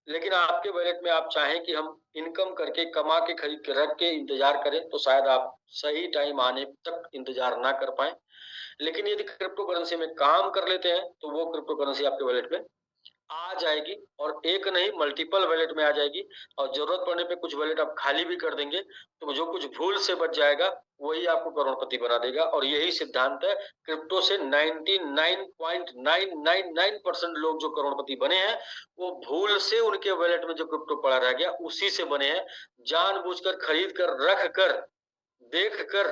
लेकिन आपके वैलेट में आप चाहें कि हम इनकम करके कमा के खरीद के रख के इंतजार करें तो शायद आप सही टाइम आने तक इंतजार ना कर पाए। लेकिन यदि क्रिप्टो करेंसी में काम कर लेते हैं तो वो क्रिप्टो करेंसी आपके वैलेट में आ जाएगी, और एक नहीं मल्टीपल वैलेट में आ जाएगी। और जरूरत पड़ने पे कुछ वैलेट आप खाली भी कर देंगे तो जो कुछ भूल से बच जाएगा वही आपको करोड़पति बना देगा। और यही सिद्धांत है क्रिप्टो से 99.999% लोग जो करोड़पति बने हैं वो भूल से उनके वैलेट में जो क्रिप्टो पड़ा रह गया उसी से बने हैं। जानबूझकर खरीद कर, रख कर, देख कर,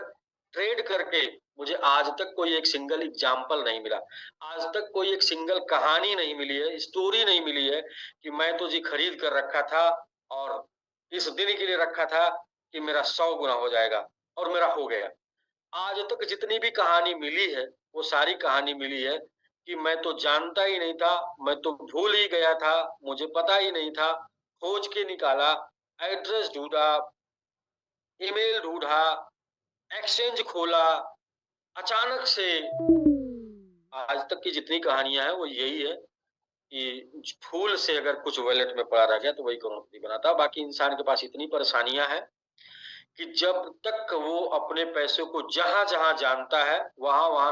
ट्रेड करके मुझे आज तक कोई एक सिंगल एग्जाम्पल नहीं मिला, आज तक कोई एक सिंगल कहानी नहीं मिली है, स्टोरी नहीं मिली है कि मैं तो जी खरीद कर रखा था और इस दिन के लिए रखा था कि मेरा 100 गुना हो जाएगा और मेरा हो गया। आज तक जितनी भी कहानी मिली है वो सारी कहानी मिली है कि मैं तो जानता ही नहीं था, मैं तो भूल ही गया था, मुझे पता ही नहीं था, खोज के निकाला, एड्रेस ढूंढा, ईमेल ढूंढा, एक्सचेंज खोला, अचानक से। आज तक की जितनी कहानियां हैं वो यही है कि फूल से अगर कुछ वैलेट में पड़ा रह गया तो वही करोड़पति बनाता। बाकी इंसान के पास इतनी परेशानियां हैं कि जब तक वो अपने पैसों को जहां जहां जानता है वहां वहां